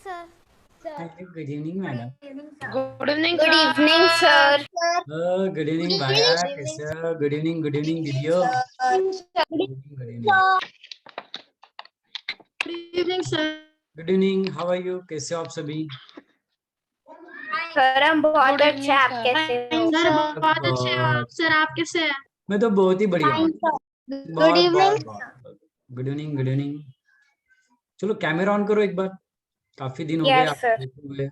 sir. Good evening, madam. Good evening, Good evening, sir. Good evening, भैया कैसे हो? Good evening दीदियों. Good evening. Good evening, sir. Good evening. How are you? कैसे हो आप सभी? सर हम बहुत Good अच्छे evening, आप sir. कैसे हो? सर बहुत अच्छे हैं आप। सर आप कैसे हैं? मैं तो बहुत ही बढ़िया हूँ. Good evening. Good evening. चलो कैमरा ऑन करो एक बार. काफी दिन हो गए Yes, आपको sir. देखे हुए.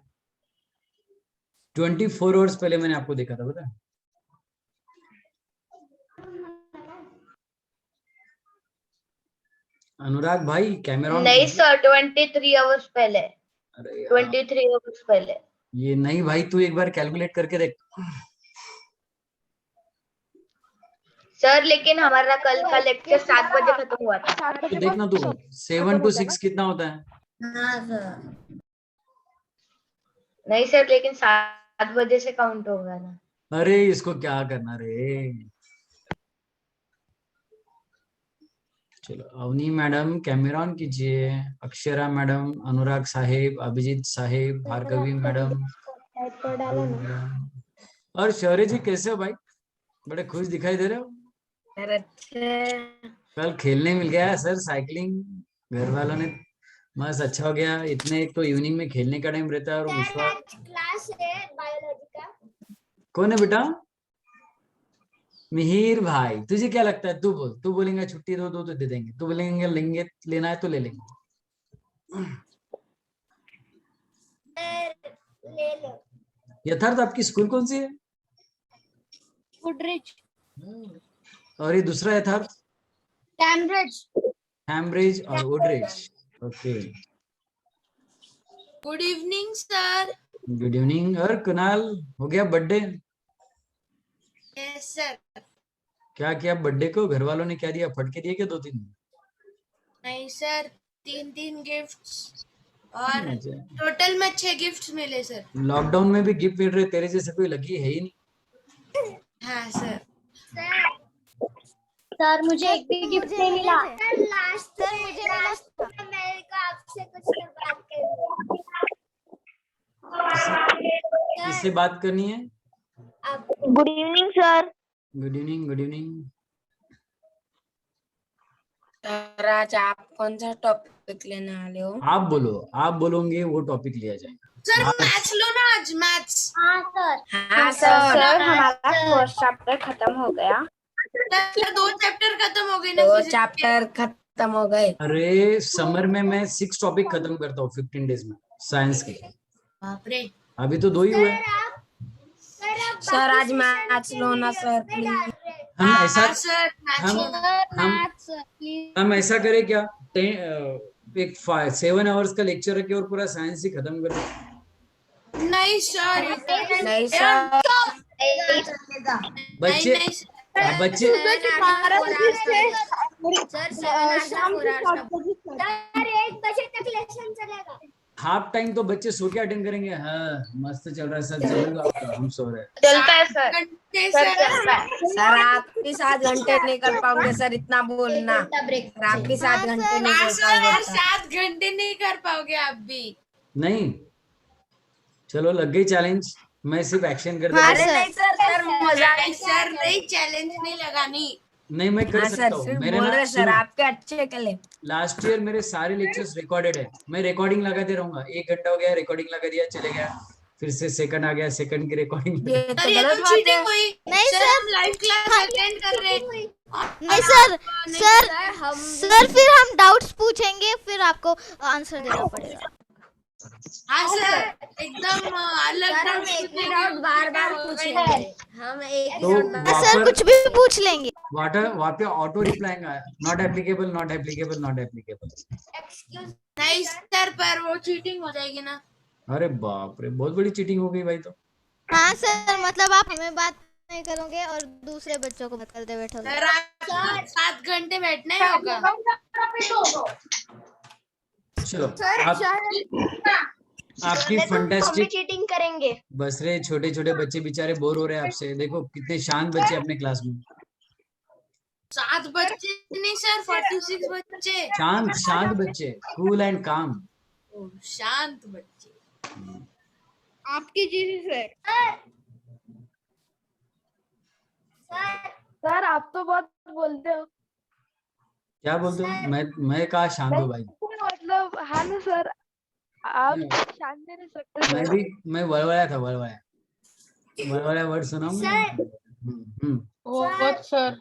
24 आवर्स पहले मैंने आपको देखा था पता है? अनुराग भाई कैमरा ऑन. नहीं सर 23 आवर्स पहले अरे 23 आवर्स पहले ये नहीं भाई, तू एक बार कैलकुलेट करके देख. सर लेकिन हमारा कल का लेक्चर 7 बजे खत्म हुआ था। तो देखना तू 7 to 6 कितना होता है? नहीं सर लेकिन 7 बजे से काउंट होगा ना। अरे इसको क्या करना रे. चलो अवनी मैडम कैमरा ऑन कीजिए. अक्षरा मैडम, अनुराग साहिब, अभिजीत साहिब, भार्गवी मैडम. और शौर्य जी कैसे हो भाई? बड़े खुश दिखाई दे रहे हो. सर अच्छे कल खेलने मिल गया सर, साइकिलिंग. घर वालों ने मस्त अच्छा हो गया. इतने एक तो इवनिंग में खेलने का टाइम रहता है. और विश्वास क्लास है बायोलॉजी का. कौन है बेटा? मिहिर भाई. तुझे क्या लगता है? तू बोल. तू बोलेंगे छुट्टी दो तो दे देंगे. तू बोलेंगे लेंगे, लेना है तो ले लेंगे. ले लो. यथार्थ आपकी स्कूल कौन सी है? गुडरिच. और ये दूसरा यथार्थ? कैम्ब्रिज. हैम्ब्रिज और वुडरिच. Okay. Good evening, sir. Good evening. और कुणाल हो गया बर्थडे? Yes, sir. क्या किया बर्थडे को? घर वालों ने क्या दिया? फटके दिए क्या 2-3? नहीं सर 3 गिफ्ट्स और टोटल में 6 गिफ्ट्स मिले सर. लॉकडाउन में भी गिफ्ट मिल रहे. तेरे जैसे कोई लकी है ही नहीं. हाँ सर. सर मुझे एक भी गिफ्ट नहीं मिला. लास्ट सर मुझे मिला. मेरे को आपसे कुछ बात करनी है. किससे बात करनी है? Good evening sir. Good evening. Sir आज आप कौन सा टॉपिक लेने वाले हो? आप बोलो. आप बोलोगे वो टॉपिक लिया जाएगा. सर मैथ्स लो ना आज. मैथ्स. हाँ सर. हाँ सर. हमारा फर्स्ट चैप्टर खत्म हो गया. सर 2 चैप्टर खत्म हो गए ना. 2 चैप्टर खत्म हो गए. अरे समर में मैं 6 टॉपिक खत्म करता हूँ 15 डेज में साइंस के. बाप रे. अभी तो 2 ही हुए. सर आज मैथ्स लो ना सर प्लीज. हम ऐसा हाँ सर मैथ्स लो ना. हम ऐसा करें क्या? एक 7 आवर्स का लेक्चर रखे और पूरा साइंस ही खत्म कर दे. नहीं सर. नहीं सर. बच्चे नहीं सर. बच्चे सर 1 बजे तक लेसन चलेगा. हाफ टाइम तो बच्चे सो के अटेंड करेंगे. हाँ मस्त चल रहा है सर. चलेगा आपका. हम सो रहे हैं. चलता है सर. घंटे सर सर. चलता है. सर आप भी 7 घंटे नहीं कर पाओगे सर. इतना बोलना. सर आप भी 7 घंटे नहीं हाँ कर सर पाओगे. 7 घंटे नहीं कर पाओगे आप भी. नहीं चलो लग गई चैलेंज. मैं सिर्फ एक्शन कर हाँ, देता अरे हूँ. नहीं सर मजाक. नहीं सर नहीं चैलेंज नहीं लगानी. नहीं मैं कर हाँ सकता सर हूँ. सिर्फ मेरे बोल ना रहे सर आपके अच्छे के लिए. लास्ट ईयर मेरे सारे लेक्चर्स रिकॉर्डेड है. मैं रिकॉर्डिंग लगाते रहूंगा. 1 घंटा हो गया रिकॉर्डिंग लगा दिया चले गया. फिर से सेकंड आ गया. सेकंड की रिकॉर्डिंग. ये तो सर ये गलत तो बात है. चीटिंग हुई. नहीं सर सर. हम लाइव क्लास अटेंड कर रहे हैं. नहीं सर फिर हम डाउट्स पूछेंगे फिर आपको आंसर देना पड़ेगा. हाँ सर एकदम अलग डाउट बार-बार पूछेंगे. हम एक तो सर कुछ भी पूछ लेंगे. वहाँ पे ऑटो रिप्लाई आएगा. Not applicable. नहीं सर पर वो चीटिंग हो जाएगी ना. अरे बाप रे बहुत बड़ी चीटिंग हो गई भाई. तो हाँ सर मतलब आप हमें बात नहीं करोगे और दूसरे बच्चों को बात करते बैठोगे. सर आप 7 घंटे बैठना ही होगा. चलो आपकी फंटास्टिक. चीटिंग करेंगे. बस रे छोटे छोटे बच्चे बेचारे बोर हो रहे हैं आपसे. देखो कितने शांत बच्चे अपने क्लास में. 7 बच्चे नहीं सर 46 बच्चे. शांत बच्चे. कूल एंड काम. ओ शांत बच्चे। आपकी जी सर। सर आप तो बहुत बोलते हो। क्या बोलते हो? मैं कहा शांत हूँ भाई। मतलब हाँ ना सर, आप शांत नहीं रह सकते मैं सर। भी मैं वड़वाया वर्ड सुना हूँ मैंने। बहुत सर,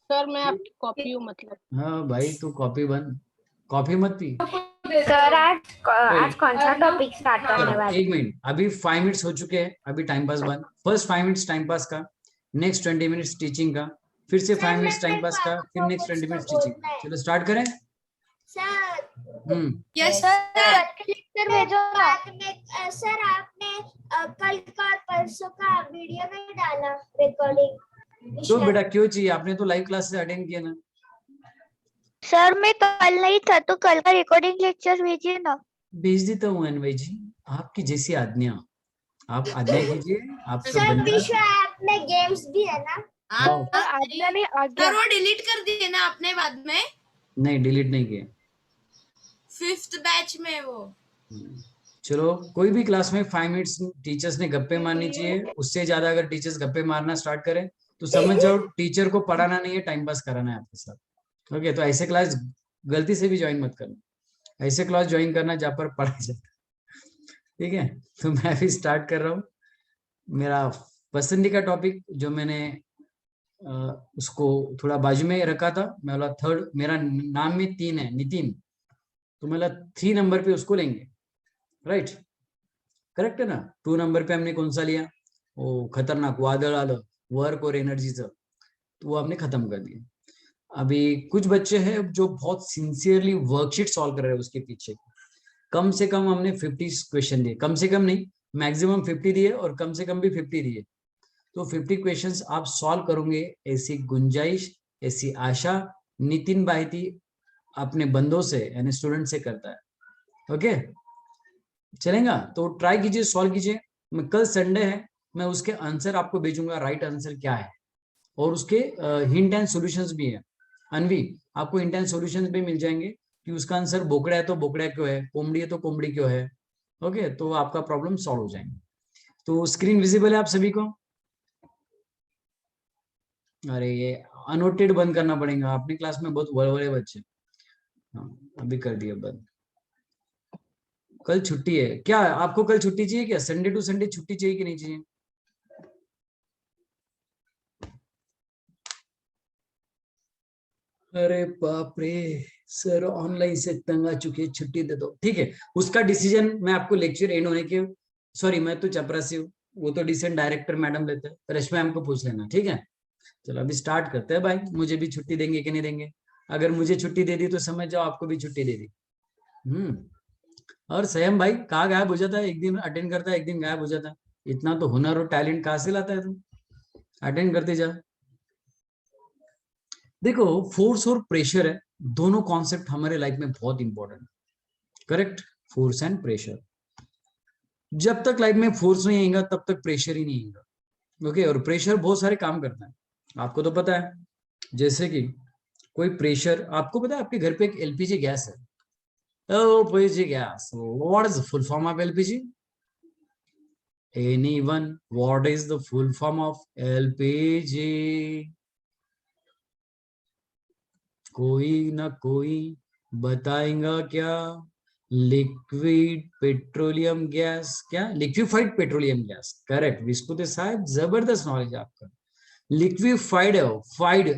सर मैं आपकी कॉपी हूँ मतलब। हाँ भाई तू कॉपी बन, कॉपी मत पी। सर आज कौन सा टॉपिक स्टार्ट करने चलो वाले? एक मिनट, अभी 5 मिनट्स हो चुके हैं, अभी टाइम पास बंद। फर्स्ट 5 मिनट्स टाइम पास का, नेक्स्ट 20 मिनट्स टीचिंग का, फिर से 5 मिनट्स टाइम पास का, फिर नेक्स्ट 20 मिनट्स टीचिंग। चलो स्टार्ट करें। Sir yes sir sir. Lecture भेजो आपने। सर आपने कल का और परसों का वीडियो नहीं डाला रिकॉर्डिंग। क्यों बेटा क्यों चाहिए? आपने तो लाइव क्लास से अटेंड किया ना। सर मैं कल नहीं था तो कल का रिकॉर्डिंग लेक्चर भेजिए ना। भेज देता हूँ अनवय जी, आपकी जैसी आज्ञा। आप आज्ञा कीजिए, आपका सर बंदा। विश्व ऐप में गेम्स भी है ना। हाँ, सर आज्ञा नहीं आज्ञा। सर वो डिलीट कर दिए ना आपने बाद में, नहीं डिलीट नहीं किया। 5th बैच में वो। चलो कोई भी क्लास में 5 मिनट्स टीचर्स ने गप्पे मारनी चाहिए, उससे ज्यादा अगर टीचर्स गप्पे मारना स्टार्ट करें तो समझ जाओ टीचर को पढ़ाना नहीं है, टाइम पास कराना है आपके साथ। ओके, तो ऐसे क्लास गलती से भी ज्वाइन मत करना, ऐसे क्लास ज्वाइन करना जहाँ पर पढ़ा जाता है। ठीक है, तो मैं भी स्टार्ट कर रहा हूँ। मेरा पसंदीदा टॉपिक जो मैंने उसको थोड़ा बाजू में रखा था, मैं बोला थर्ड, मेरा नाम में 3 है नितिन, तो मैं 3 नंबर पे उसको लेंगे। राइट, करेक्ट है ना। 2 नंबर पे हमने कौन सा लिया? वो खतरनाक वादळ आलं, वर्क और एनर्जीचं, तो वो हमने खत्म कर दिया। अभी कुछ बच्चे हैं जो बहुत सिंसियरली वर्कशीट सॉल्व कर रहे हैं, उसके पीछे कम से कम हमने 50 क्वेश्चन दिए, कम से कम नहीं, मैक्सिमम 50 दिए और कम से कम भी 50 दिए। तो 50 क्वेश्चंस आप सॉल्व करोगे, ऐसी गुंजाइश, ऐसी आशा नितिन बाहिती अपने बंदों से यानी स्टूडेंट से करता है। ओके, चलेगा तो ट्राई कीजिए, सॉल्व कीजिए। मैं कल संडे है, मैं उसके आंसर आपको भेजूंगा, राइट आंसर क्या है, और उसके हिंट एंड सॉल्यूशंस भी है। अनवी, आपको हिंट एंड सॉल्यूशंस भी मिल जाएंगे कि उसका आंसर बोकड़ा है तो बोकड़ा क्यों है, कोमड़ी है तो कोमड़ी क्यों है। ओके, तो आपका प्रॉब्लम सॉल्व हो जाएंगे। तो स्क्रीन विजिबल है आप सभी को? अरे ये अनोटेड बंद करना पड़ेगा, अपनी क्लास में बहुत बड़े बच्चे। हाँ, अभी कर दिया बंद। कल छुट्टी है क्या? आपको कल छुट्टी चाहिए क्या? संडे टू संडे छुट्टी चाहिए कि नहीं चाहिए? अरे बाप रे, सर ऑनलाइन से तंग आ चुके, छुट्टी दे दो। ठीक है, उसका डिसीजन मैं आपको लेक्चर एंड होने के, सॉरी मैं तो चपरासी हूँ, वो तो डिसीजन डायरेक्टर मैडम लेते हैं, रश्मि मैम को पूछ लेना। ठीक है, चलो अभी स्टार्ट करते हैं भाई। मुझे भी छुट्टी देंगे कि नहीं देंगे? अगर मुझे छुट्टी दे दी तो समझ जाओ आपको भी छुट्टी दे दी। और संयम भाई कहाँ गायब हो जाता है? एक दिन अटेंड करता है, एक दिन गायब हो जाता है। इतना तो हुनर और टैलेंट कहाँ से लाता है तुम? अटेंड करते जा। देखो, फोर्स और प्रेशर है, दोनों कॉन्सेप्ट हमारे लाइफ में बहुत इंपॉर्टेंट है। Correct, force and pressure. जब तक लाइफ में फोर्स नहीं आएगा तब तक प्रेशर ही नहीं आएगा। ओके, और प्रेशर बहुत सारे काम करता है, आपको तो पता है। जैसे कि कोई प्रेशर, आपको पता है आपके घर पे एक एलपीजी गैस है, LPG gas. What is the full form of LPG? Anyone? What is the full form of LPG? कोई ना कोई बताएगा क्या? Liquid petroleum gas. क्या? Liquefied petroleum gas. करेक्ट, विस्कुते साहब जबरदस्त नॉलेज आपका। लिक्विफाइड है, फाइड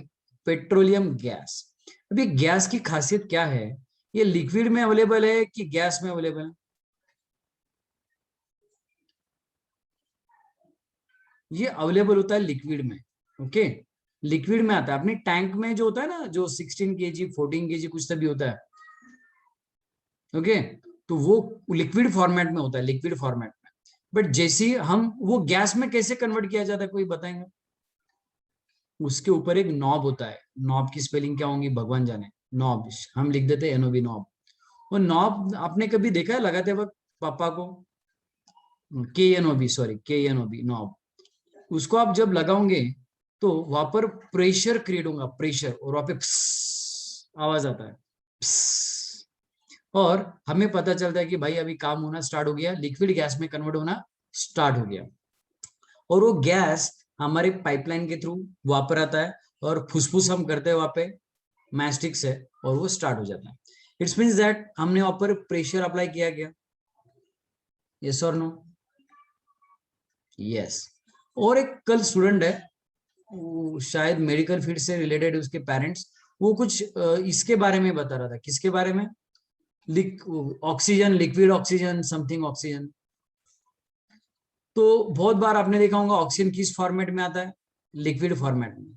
पेट्रोलियम गैस। अभी गैस की खासियत क्या है? ये लिक्विड में अवेलेबल है कि गैस में अवेलेबल है? ये अवेलेबल होता है लिक्विड में। ओके, लिक्विड में आता है, अपने टैंक में जो होता है ना, जो 16 kg 14 kg कुछ तभी होता है। ओके, तो वो लिक्विड फॉर्मेट में होता है, लिक्विड फॉर्मेट में। बट जैसे हम वो गैस में कैसे कन्वर्ट किया जाता है, कोई बताएंगे? उसके ऊपर एक नॉब होता है, नॉब की स्पेलिंग क्या होंगी भगवान जाने। नॉब हम लिख देते हैं NOB, नॉब। वो नॉब आपने कभी देखा है लगाते वक्त पापा को? KNOB, sorry KNOB, knob. उसको आप जब लगाओगे तो वहां पर प्रेशर क्रिएट होगा, प्रेशर, और वहां पे आवाज आता है। और हमें पता चलता है कि भाई अभी काम होना स्टार्ट हो गया, लिक्विड गैस में कन्वर्ट होना स्टार्ट हो गया, और वो गैस हमारे पाइपलाइन के थ्रू वहां पर आता है और फुसफुस हम करते हैं वहां पे मैस्टिक से, और वो स्टार्ट हो जाता है। इट्स मीन्स दैट हमने वहां पर प्रेशर अप्लाई किया गया, यस और नो? यस। और एक कल स्टूडेंट है, वो शायद मेडिकल फील्ड से रिलेटेड, उसके पेरेंट्स, वो कुछ इसके बारे में बता रहा था। किसके बारे में? Oxygen, liquid oxygen, something oxygen. तो बहुत बार आपने देखा होगा ऑक्सीजन किस फॉर्मेट में आता है? लिक्विड फॉर्मेट में।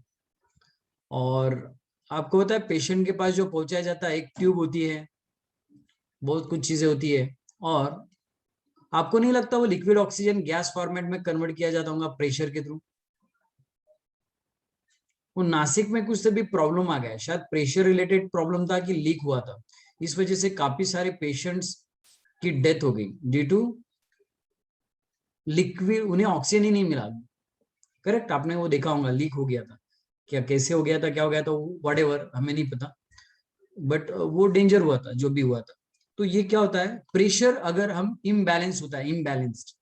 और आपको पता है पेशेंट के पास जो पहुंचाया जाता है एक ट्यूब होती है, बहुत कुछ चीजें होती है, और आपको नहीं लगता वो लिक्विड ऑक्सीजन गैस फॉर्मेट में कन्वर्ट किया जाता होगा प्रेशर के थ्रू? वो नासिक में कुछ भी प्रॉब्लम आ गया, शायद प्रेशर रिलेटेड प्रॉब्लम था कि लीक हुआ था, इस वजह से काफी सारे पेशेंट्स की डेथ हो गई ड्यू टू लिक्विड, उन्हें ऑक्सीजन ही नहीं मिला। करेक्ट, आपने वो देखा होगा, लीक हो गया था, क्या कैसे हो गया था, क्या हो गया था, व्हाटएवर, हमें नहीं पता, बट वो डेंजर हुआ था जो भी हुआ था। तो ये क्या होता है, प्रेशर अगर हम इम्बैलेंस होता है, इम्बैलेंस्ड,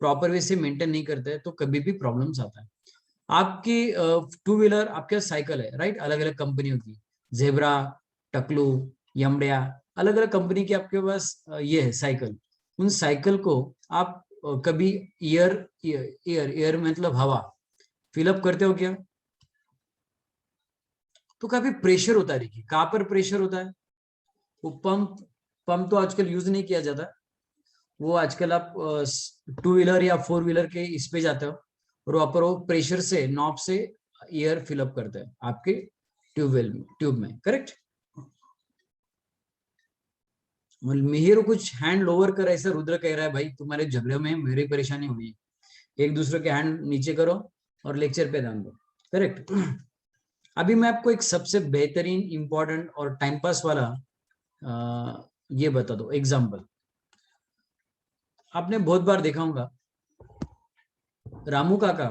प्रॉपर वे से मेंटेन नहीं करते तो कभी भी प्रॉब्लम्स आता है। आपकी टू व्हीलर, आपके साइकिल है, राइट, अलग अलग कंपनियों की, जेब्रा, टकलू, यमड़िया, अलग अलग कंपनी की आपके पास ये है साइकिल। उन साइकिल को आप कभी एयर मतलब हवा फिलअप करते हो क्या? तो काफी प्रेशर होता है। देखिए कहाँ पर प्रेशर होता है, वो पंप तो आजकल यूज नहीं किया जाता, वो आजकल आप टू व्हीलर या फोर व्हीलर के इस पे जाते हो और वहां पर वो प्रेशर से नॉब से एयर फिलअप करते हैं आपके ट्यूब में, करेक्ट? मिहिर कुछ हैंड लोअर कर, ऐसा रुद्र कह रहा है भाई तुम्हारे झगड़े में मेरी परेशानी हुई, एक दूसरे के हैंड नीचे करो और लेक्चर पे ध्यान दो, करेक्ट? अभी मैं आपको एक सबसे बेहतरीन इंपॉर्टेंट और टाइम पास वाला ये बता दो एग्जाम्पल। आपने बहुत बार देखा होगा रामू काका,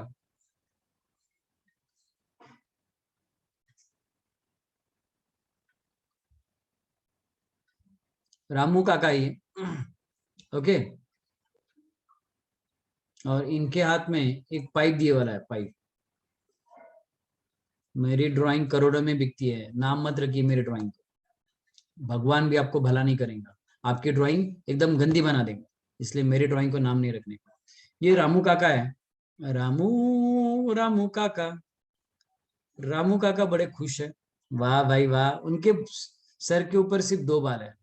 रामू काका ये, ओके, और इनके हाथ में एक पाइप दिए वाला है, पाइप। मेरी ड्राइंग करोड़ों में बिकती है, नाम मत रखिए मेरी ड्राइंग को, भगवान भी आपको भला नहीं करेगा, आपकी ड्राइंग एकदम गंदी बना देंगे, इसलिए मेरी ड्राइंग को नाम नहीं रखने का। ये रामू काका है, रामू काका, रामू काका बड़े खुश है, वाह भाई वाह, उनके सर के ऊपर सिर्फ 2 बाल है,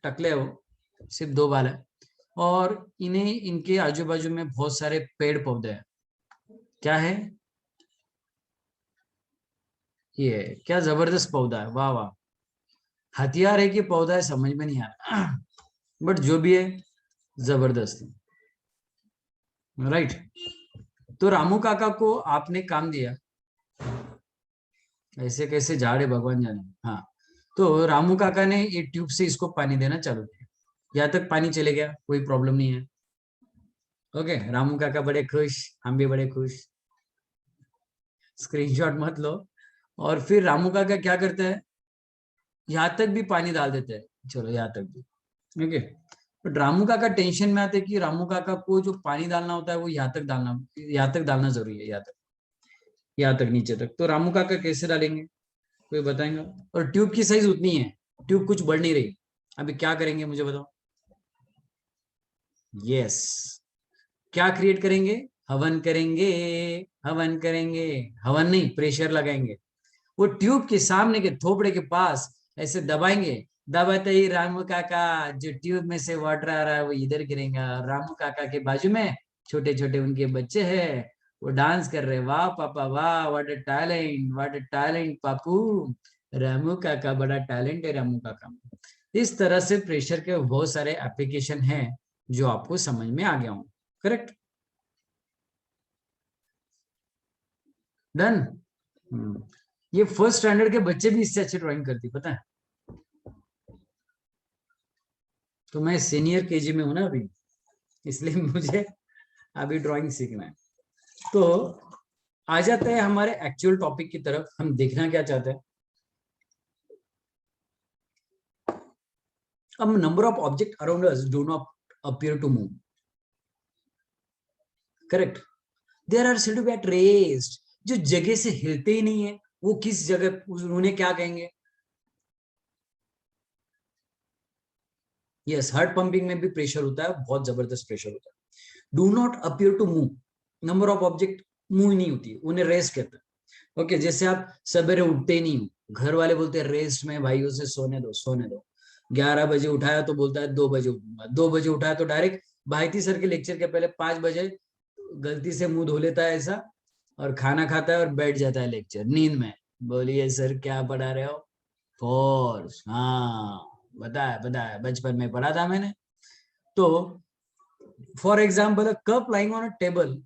टकले हो, सिर्फ 2 बाल है, और इन्हें इनके आजू बाजू में बहुत सारे पेड़ पौधे हैं। क्या है ये? क्या जबरदस्त पौधा है, वाह वाह, हथियार है कि पौधा है समझ में नहीं आ रहा, बट जो भी है जबरदस्त है, राइट? तो रामू काका को आपने काम दिया, ऐसे कैसे झाड़े भगवान जाने, हाँ, तो रामू काका ने ये ट्यूब से इसको पानी देना चालू किया, यहाँ तक पानी चले गया, कोई प्रॉब्लम नहीं है, ओके? रामू काका बड़े खुश, हम भी बड़े खुश, स्क्रीनशॉट मत लो। और फिर रामू काका क्या करते हैं, यहाँ तक भी पानी डाल देते हैं, चलो यहाँ तक भी, ओके? बट रामू काका टेंशन में आते कि रामू काका को जो पानी डालना होता है वो यहाँ तक डालना जरूरी है, यहाँ तक नीचे तक। तो रामू काका कैसे डालेंगे, कोई बताएंगे? और ट्यूब की साइज उतनी है, ट्यूब कुछ बढ़ नहीं रही, अभी क्या करेंगे मुझे बताओ? यस, क्या क्रिएट करेंगे? हवन करेंगे, हवन करेंगे, हवन नहीं, प्रेशर लगाएंगे, वो ट्यूब के सामने के थोपड़े के पास ऐसे दबाएंगे, दबाते ही रामू काका जो ट्यूब में से वाटर आ रहा है वो इधर गिरेगा, रामू काका के बाजू में छोटे छोटे उनके बच्चे हैं, वो डांस कर रहे, वाह पापा वाह, व्हाट अ टैलेंट पापू, रामू काका बड़ा टैलेंट है रामू काका। इस तरह से प्रेशर के बहुत सारे एप्लीकेशन हैं जो आपको समझ में आ गया हूं, करेक्ट? डन। ये फर्स्ट स्टैंडर्ड के बच्चे भी इससे अच्छी ड्राइंग करती, पता है? तो मैं सीनियर केजी में हूं ना अभी, इसलिए मुझे अभी ड्राइंग सीखना है। तो आ जाते हैं हमारे एक्चुअल टॉपिक की तरफ, हम देखना क्या चाहते हैं। A number of objects around us do not appear to move. Correct. There are said to be at rest. जो जगह से हिलते ही नहीं है, वो किस जगह, उन्हें क्या कहेंगे? यस, हार्ट पंपिंग में भी प्रेशर होता है, बहुत जबरदस्त प्रेशर होता है. Do not appear to move. Number of object move नहीं होती, उन्हें रेस्ट कहते हैं. ओके, जैसे आप सवेरे उठते ही नहीं हो, घर वाले बोलते हैं रेस्ट में भाइयों से सोने दो सोने दो. 11 बजे उठाया तो बोलता है 2 बजे उठूंगा. 2 बजे उठाया तो डायरेक्ट भारती सर के लेक्चर के पहले 5 बजे गलती से मुंह धो लेता है ऐसा, और खाना खाता है और बैठ जाता है लेक्चर नींद में. बोलिए सर क्या पढ़ा रहे हो? फोर्स. हाँ, बताया बचपन में पढ़ा था मैंने. तो for example, a cup lying on a table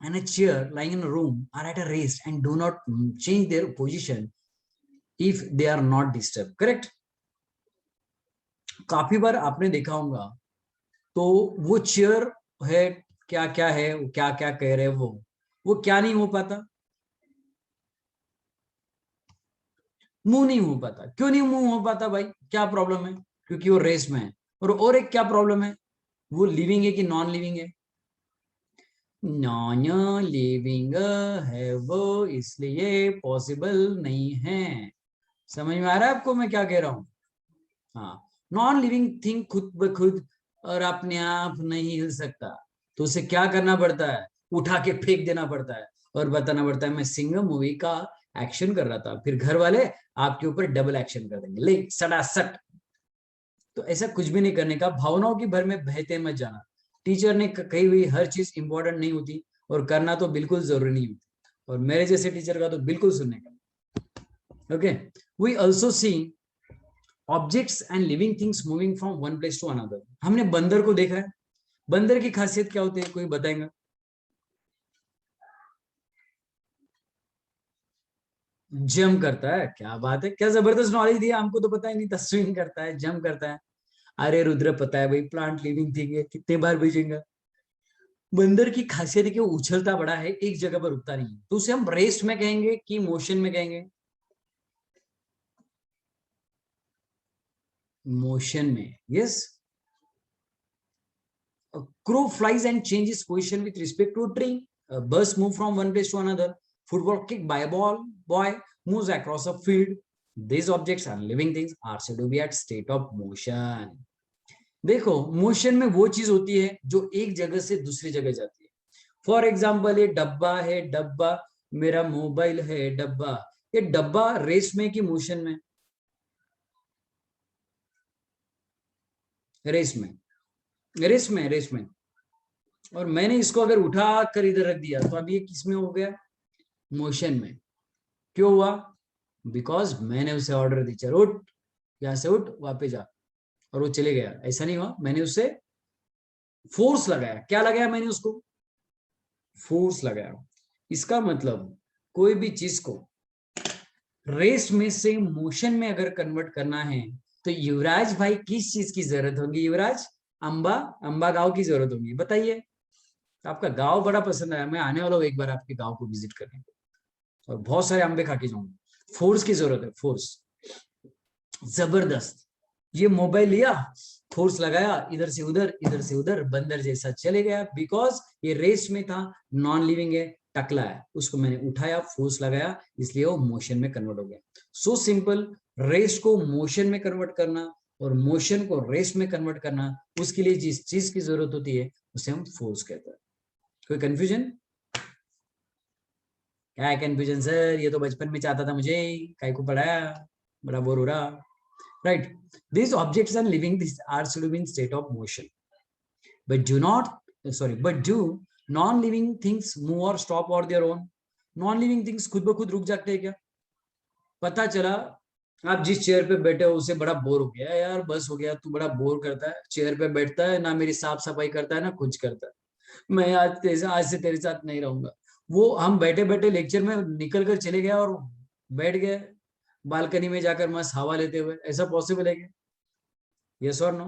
and a chair lying in a room are at a rest and do not change their position if they are not disturbed. Correct. काफी बार आपने देखा होगा, तो वो chair है, क्या क्या है, क्या क्या कह रहे हैं, वो क्या नहीं हो पाता, मूव नहीं हो पाता. क्यों नहीं मूव हो पाता भाई? क्या प्रॉब्लम है? क्योंकि वो रेस्ट में है. और एक क्या प्रॉब्लम है, वो लिविंग है कि नॉन लिविंग है? नॉन लिविंग है वो, इसलिए पॉसिबल नहीं है. समझ में आ रहा है आपको मैं क्या कह रहा हूँ? हाँ, नॉन लिविंग थिंग खुद ब खुद और अपने आप नहीं हिल सकता, तो उसे क्या करना पड़ता है? उठा के फेंक देना पड़ता है और बताना पड़ता है मैं सिंघम मूवी का एक्शन कर रहा था. फिर घर वाले आपके ऊपर डबल एक्शन कर देंगे, ले सटासट. तो ऐसा कुछ भी नहीं करने का. भावनाओं की भर में बहते मत जाना. टीचर ने कही हुई हर चीज इंपॉर्टेंट नहीं होती, और करना तो बिल्कुल जरूरी नहीं होती, और मेरे जैसे टीचर का तो बिल्कुल सुनने का. Okay, we also see objects and living things moving from one place to another. हमने बंदर को देखा है. बंदर की खासियत क्या होती है, कोई बताएगा? जंप करता है. क्या बात है, क्या जबरदस्त नॉलेज दिया. हमको तो पता ही नहीं था. स्विंग करता है, जंप करता है. अरे रुद्र, पता है भाई, प्लांट लिविंग थिंग है, कितने बार भेजेंगे. बंदर की खासियत है कि वो उछलता बड़ा है, एक जगह पर रुकता नहीं. तो उसे हम रेस्ट में कहेंगे कि मोशन में कहेंगे? मोशन में. Yes. A crow flies and changes position with respect to a tree. A bus moves from one place to another. Football kicked by a boy moves across a field. These objects and living things are said to be at state of motion. देखो, motion में वो चीज होती है जो एक जगह से दूसरी जगह जाती है. फॉर एग्जाम्पल, ये डब्बा है, डब्बा. मेरा मोबाइल है, डब्बा. ये डब्बा रेस में कि मोशन में? रेस में. रेस में. और मैंने इसको अगर उठा कर इधर रख दिया, तो अब ये किस में हो गया? मोशन में. क्यों हुआ? बिकॉज मैंने उसे ऑर्डर दी, चल उठ, यहां से उठ, वापस जा, और वो चले गया. ऐसा नहीं हुआ, मैंने उससे फोर्स लगाया. क्या लगाया मैंने उसको? फोर्स लगाया. इसका मतलब कोई भी चीज को रेस में से मोशन में अगर कन्वर्ट करना है, तो युवराज भाई किस चीज की जरूरत होगी? युवराज, अंबा गांव की जरूरत होगी. बताइए. आपका गांव बड़ा पसंद आया, मैं आने वाला हूँ एक बार आपके गांव को विजिट करने, और बहुत सारे अंबे खा के जाऊंगा. फोर्स की जरूरत है, फोर्स. जबरदस्त. ये मोबाइल लिया, फोर्स लगाया, इधर से उधर, इधर से उधर, बंदर जैसा चले गया. बिकॉज ये रेस में था, नॉन लिविंग है, टकला है. उसको मैंने उठाया, फोर्स लगाया, इसलिए वो मोशन में कन्वर्ट हो गया. So simple. रेस को मोशन में कन्वर्ट करना और मोशन को रेस में कन्वर्ट करना, उसके लिए जिस चीज की जरूरत होती है उसे हम फोर्स कहते हैं. कोई कंफ्यूजन? क्या है कंफ्यूजन सर? ये तो बचपन में चाहता था मुझे, काय को पढ़ाया, बड़ा बोर हो रहा. Right. These objects and living things are said to be in state of motion. But do non-living things move or stop or their own? Non-living things खुद ब खुद रुक जाते हैं क्या? पता चला आप जिस चेयर पे बैठे हो उसे बड़ा बोर हो गया, यार बस हो गया, तू बड़ा बोर करता है, चेयर पे बैठता है ना, मेरी साफ सफाई करता है ना कुछ करता है, मैं आज से तेरे साथ नहीं रहूंगा. वो हम बैठे बैठे लेक्चर में निकल कर चले गया और बैठ गए बालकनी में जाकर मस्त हवा लेते हुए. ऐसा पॉसिबल है क्या? यस और नो?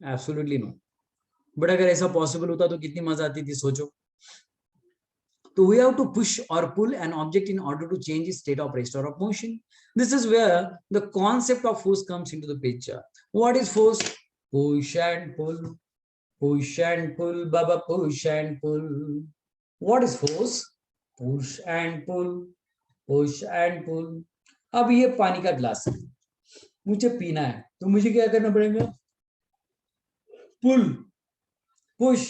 Absolutely no. बट अगर ऐसा पॉसिबल होता तो कितनी मजा आती थी, सोचो. So we have to push or pull an object in order to change its state of rest or of motion. This is where the concept of force comes into the picture. What is force? Push and pull. Push and pull, Baba, push and pull. What is force? Push and pull. Push and pull. अब ये पानी का glass है, मुझे पीना है, तो मुझे क्या करना पड़ेगा? पुल, पुश,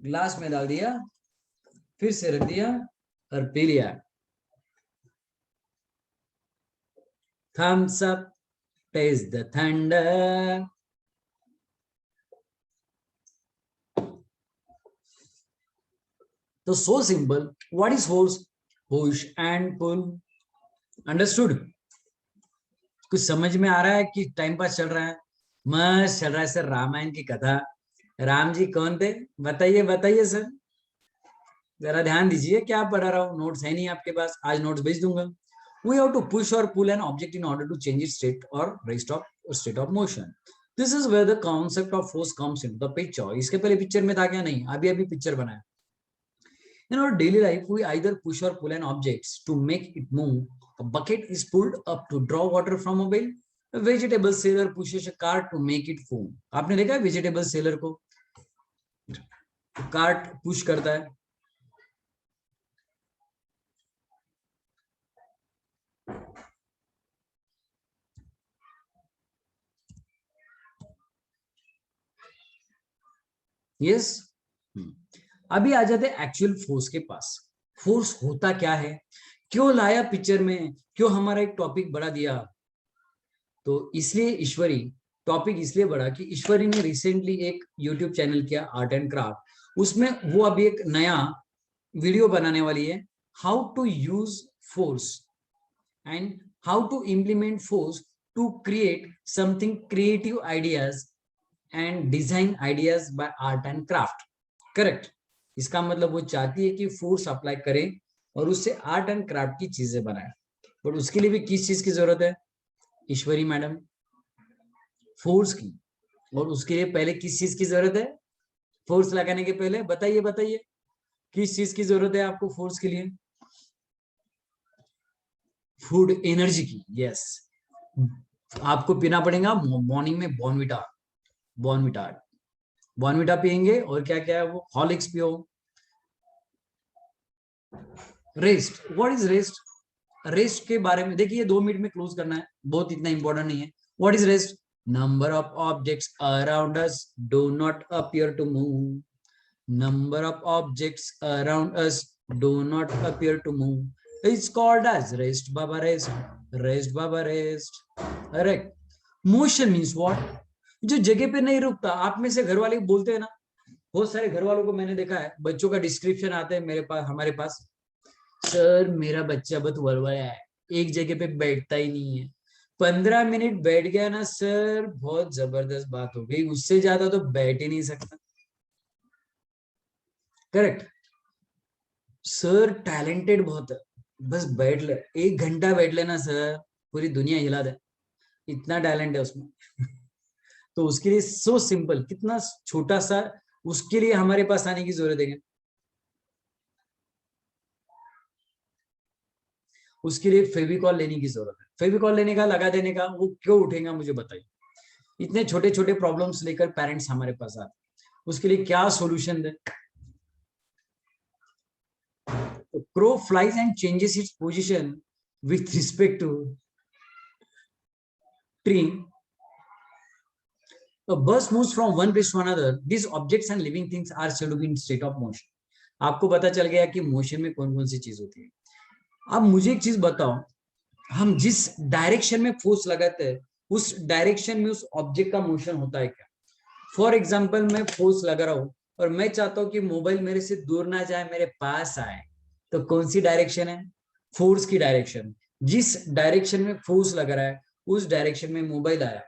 ग्लास में डाल दिया, फिर से रख दिया और पी लिया. Thumbs up, taste the thunder. So simple. What is force? Push and pull. Understood? कुछ समझ में आ रहा है कि टाइम पास चल रहा है? मस्त चल रहा है सर. रामायण की कथा. राम जी कौन थे? बताइए बताइए सर, जरा ध्यान दीजिए. क्या पढ़ा रहा हूँ? नोट्स है नहीं आपके पास? आज नोट्स भेज दूंगा. We have to push or pull an object in order to change its state or rest of state of motion. This is where the concept of force comes into the picture. इसके पहले picture में था क्या? नहीं, अभी अभी picture बनाया. In our daily life, we either push or pull an object to make it move. A bucket is pulled up to draw water from a well. A vegetable seller pushes a cart to make it move. आपने देखा है vegetable seller को? Cart push करता है. Yes. अभी आ जाते हैं actual force के पास. फोर्स होता क्या है, क्यों लाया पिक्चर में, क्यों हमारा एक टॉपिक बढ़ा दिया? तो इसलिए ईश्वरी टॉपिक इसलिए बढ़ा कि ईश्वरी ने रिसेंटली एक यूट्यूब चैनल किया आर्ट एंड क्राफ्ट. उसमें वो अभी एक नया वीडियो बनाने वाली है, how to use force and how to implement force to create something creative ideas and design ideas by art and craft. Correct. इसका मतलब वो चाहती है कि फोर्स अप्लाई करें और उससे आर्ट एंड क्राफ्ट की चीजें बनाए. बट उसके लिए भी किस चीज की जरूरत है ईश्वरी मैडम? फोर्स की. और उसके लिए पहले किस चीज की जरूरत है? फोर्स लगाने के पहले बताइए बताइए किस चीज की जरूरत है आपको फोर्स के लिए? फूड एनर्जी की. यस. आपको पीना पड़ेगा मॉर्निंग में बॉर्नविटा. बॉर्नविटा बॉर्नविटा पियेंगे और क्या क्या है वो? हॉर्लिक्स पियो. Rest. What is rest? Rest के बारे में देखिए, 2 मिनट में क्लोज करना है, बहुत इतना इंपॉर्टेंट नहीं है. What is rest? Number of objects around us do not appear to move. Number of objects around us do not appear to move. It's called as rest बाबा रेस्ट. रेस्ट बाबा rest. Correct. Motion means what? जो जगह पे नहीं रुकता. आप में से घर वाले बोलते हैं ना, बहुत सारे घर वालों को मैंने देखा है, बच्चों का डिस्क्रिप्शन आता है मेरे पास, हमारे पास, सर मेरा बच्चा बहुत वड़वड़ा है, एक जगह पे बैठता ही नहीं है. 15 मिनट बैठ गया ना सर, बहुत जबरदस्त बात हो गई, उससे ज्यादा तो बैठ ही नहीं सकता. करेक्ट. सर टैलेंटेड बहुत है, बस बैठ ले, 1 घंटा बैठ लेना सर, पूरी दुनिया हिला दे, इतना टैलेंट है उसमें. तो उसके लिए सो सिंपल, कितना छोटा सा, उसके लिए हमारे पास आने की जरूरत है. उसके लिए फेविकॉल लेने की जरूरत है. फेविकॉल लेने का, लगा देने का, वो क्यों उठेगा मुझे बताइए? इतने छोटे छोटे प्रॉब्लम्स लेकर पेरेंट्स हमारे पास आते, उसके लिए क्या solution they? Crow flies and changes its position with respect to tree. A bus moves from one place to another. These objects and living things are said to be in state of motion. आपको पता चल गया कि motion में कौन कौन सी चीज होती है. अब मुझे एक चीज बताओ, हम जिस डायरेक्शन में फोर्स लगाते हैं उस डायरेक्शन में उस ऑब्जेक्ट का मोशन होता है क्या? फॉर एग्जाम्पल, मैं फोर्स लगा रहा हूँ और मैं चाहता हूँ कि मोबाइल मेरे से दूर ना जाए, मेरे पास आए, तो कौन सी डायरेक्शन है? फोर्स की डायरेक्शन. जिस डायरेक्शन में फोर्स लग रहा है उस डायरेक्शन में मोबाइल आया.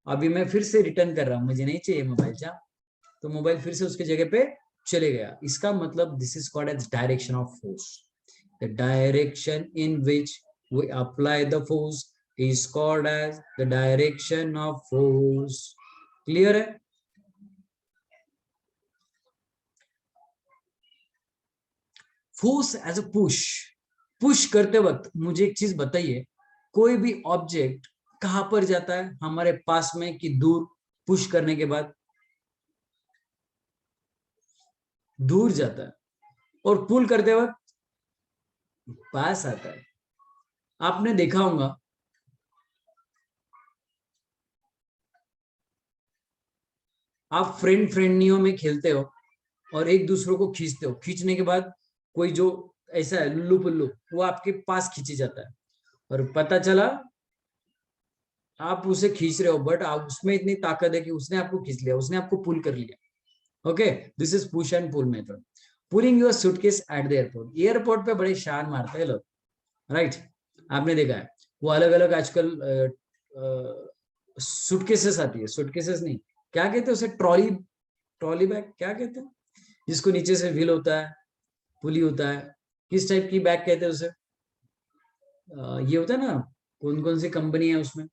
अभी मैं फिर से रिटर्न कर रहा हूं, मुझे नहीं चाहिए मोबाइल, जा, तो मोबाइल फिर से उसके जगह पे चले गया. इसका मतलब this is called as direction of force. The direction in which we apply the force is called as the direction of force. Clear है? Force as a push. Push करते वक्त मुझे एक चीज बताइए, कोई भी ऑब्जेक्ट कहां पर जाता है, हमारे पास में कि दूर? पुश करने के बाद दूर जाता है, और पुल करते वक्त पास आता है। आपने देखा होगा आप फ्रेंडनियों में खेलते हो और एक दूसरे को खींचते हो, खींचने के बाद कोई जो ऐसा है लुल्लू पुल्लू, वो आपके पास खींची जाता है, और पता चला आप उसे खींच रहे हो, बट आप उसमें इतनी ताकत है कि उसने आपको खींच लिया, उसने आपको पुल कर लिया। Okay, this is push and pull method. Pulling your suitcase at the airport. Airport पे बड़े शान मारते हैं लोग, राइट? आपने देखा है वो अलग अलग आजकल सूटकेसेस आती है, सूटकेसेस नहीं, क्या कहते हैं उसे, ट्रॉली बैग क्या कहते हैं, जिसको नीचे से व्हील होता है, पुली होता है, किस टाइप की बैग कहते हैं उसे? ये होता है ना, कौन कौन सी कंपनी है उसमें,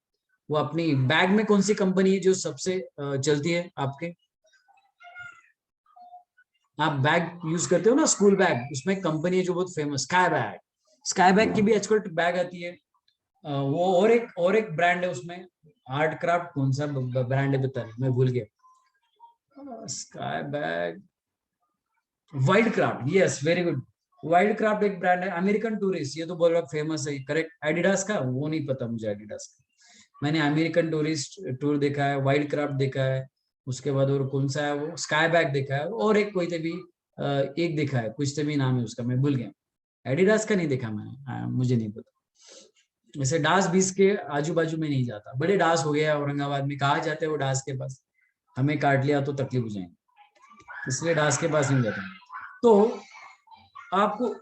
वो अपनी बैग में कौन सी कंपनी है जो सबसे चलती है आपके? आप बैग यूज करते हो ना, स्कूल बैग, उसमें कंपनी है जो बहुत famous, sky bag. Sky bag की भी आजकल बैग आती है। वो और एक ब्रांड है उसमें, आर्ट क्राफ्ट, कौन सा ब्रांड है बता, मैं भूल गया। Sky bag, wild craft, yes very good, wild craft एक ब्रांड है। अमेरिकन टूरिस्ट, ये तो बहुत फेमस है, करेक्ट। एडिडास का वो नहीं पता मुझे, एडिडास का मैंने अमेरिकन टूरिस्ट टूर देखा है, वाइल्ड क्राफ्ट देखा है, उसके बाद और कौन सा है वो, स्काई बैग देखा है, और एक कोई भी एक देखा है, कुछ भी नाम है उसका, मैं भूल गया। एडिडास का नहीं देखा मैंने, मुझे नहीं पता। वैसे डास बीस के आजू बाजू में नहीं जाता, बड़े डास हो गया औरंगाबाद में, कहा जाते हैं वो डास के पास, हमें काट लिया तो तकलीफ हो जाएगी, इसलिए डास के पास नहीं जाता। तो आपको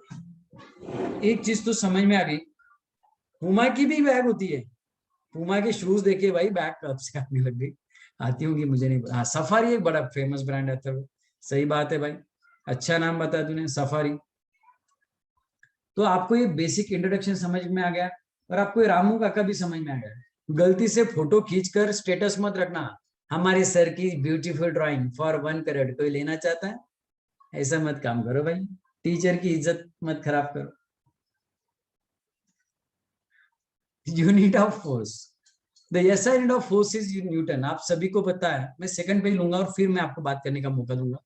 एक चीज तो समझ में आ गई, पुमा की भी बैग होती है। पुमा के शूज देखे भाई, बैग कब से आने लग गई, आती होंगी मुझे नहीं पता। हाँ, सफारी एक बड़ा फेमस ब्रांड है, तो सही बात है भाई, अच्छा नाम बताया तूने, सफारी। तो आपको ये बेसिक इंट्रोडक्शन समझ में आ गया, और आपको ये रामू काका भी समझ में आ गया। गलती से फोटो खींचकर स्टेटस मत रखना, हमारे सर की ब्यूटीफुल ड्राइंग फॉर 1 करोड़, कोई लेना चाहता है? ऐसा मत काम करो भाई, टीचर की इज्जत मत खराब करो। Unit of force, the SI unit of force is Newton. आप सभी को पता है, मैं सेकंड पेज लूंगा और फिर मैं आपको बात करने का मौका दूंगा।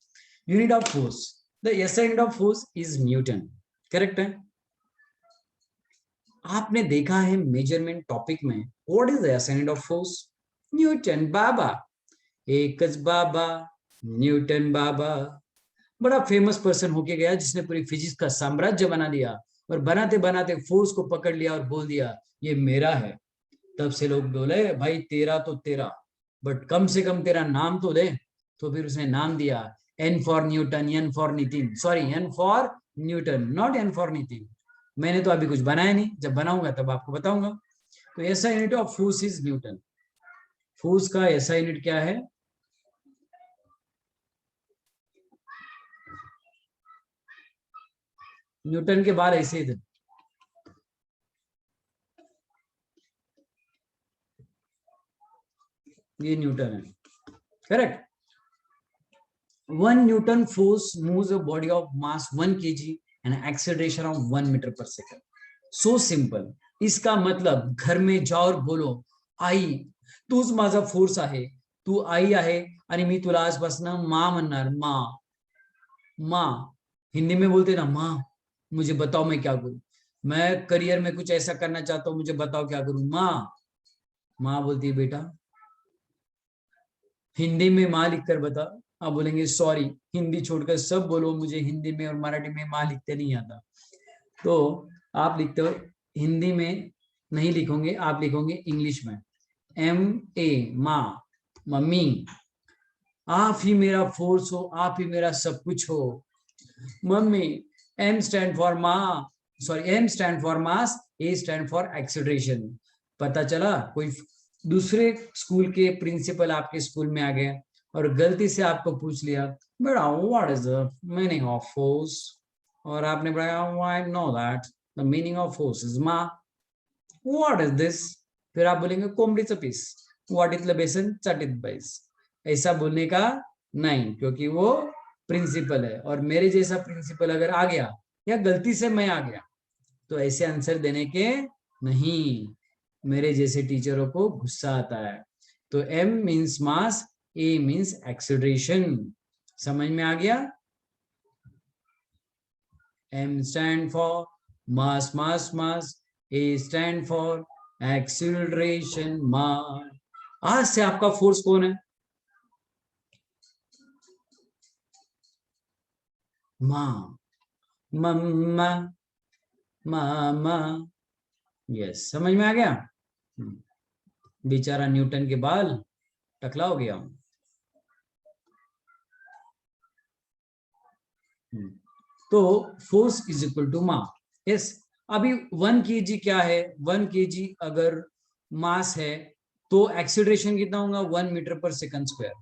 Unit of force, the SI unit of force is newton, correct है। आपने देखा है मेजरमेंट टॉपिक में, what is the SI unit of force? Newton बाबा, एकच बाबा न्यूटन बाबा, बड़ा फेमस पर्सन होके गया जिसने पूरी फिजिक्स का साम्राज्य बना दिया, और बनाते बनाते फोर्स को पकड़ लिया और बोल दिया ये मेरा है। तब से लोग बोले भाई तेरा तो तेरा, बट कम से कम तेरा नाम तो दे। तो फिर उसने नाम दिया N for Newton, N for Nitin, sorry N for Newton, not N for Nitin. मैंने तो अभी कुछ बनाया नहीं, जब बनाऊंगा तब आपको बताऊंगा। तो ऐसा unit of force is Newton. Force का ऐसा यूनिट क्या है? न्यूटन के बाद ऐसे ही थे, ये न्यूटन है, correct. 1 Newton force moves a body of mass 1 kg and acceleration of 1 metre per second. So simple. इसका मतलब घर में जाओ और बोलो आई, तूच माझा फोर्स आहे, तू आई आहे आणि मी तुला आजपासून माँ म्हणणार, माँ। माँ हिंदी में बोलते ना, माँ मुझे बताओ मैं क्या करूं, मैं करियर में कुछ ऐसा करना चाहता हूं, मुझे बताओ क्या करूं। माँ, माँ बोलती है बेटा, हिंदी में माँ लिखकर बता। आप बोलेंगे सॉरी, हिंदी छोड़कर सब बोलो, मुझे हिंदी में और मराठी में माँ लिखते नहीं आता। तो आप लिखते हो, हिंदी में नहीं लिखोगे, आप लिखोगे इंग्लिश में MA, माँ, मम्मी। आप ही मेरा फोर्स हो, आप ही मेरा सब कुछ हो मम्मी। M स्टैंड फॉर माँ, sorry M stand for mass, A stand for acceleration. पता चला कोई दूसरे स्कूल के प्रिंसिपल आपके स्कूल में आ गए और गलती से आपको पूछ लिया बेटा what is the meaning of force, और आपने बताया I know that the meaning of force is मा। What is this? फिर आप बोलेंगे कोंबडीचं पीस, वाटीतलं बेसन चाटीत बैस। ऐसा बोलने का नहीं, क्योंकि वो प्रिंसिपल है, और मेरे जैसा प्रिंसिपल अगर आ गया या गलती से मैं आ गया, तो ऐसे आंसर देने के नहीं, मेरे जैसे टीचरों को गुस्सा आता है। तो m means mass, a means acceleration. समझ में आ गया? m stand for mass mass mass, a stand for acceleration mass. आज से आपका फोर्स कौन है? माँ, मम्मा, मामा। यस, समझ में आ गया? बेचारा न्यूटन के बाल टकला हो गया। तो force is equal to mass. Yes, अभी 1 kg क्या है? 1 kg अगर मास है तो एक्सीलरेशन कितना होगा? 1 metre per second square.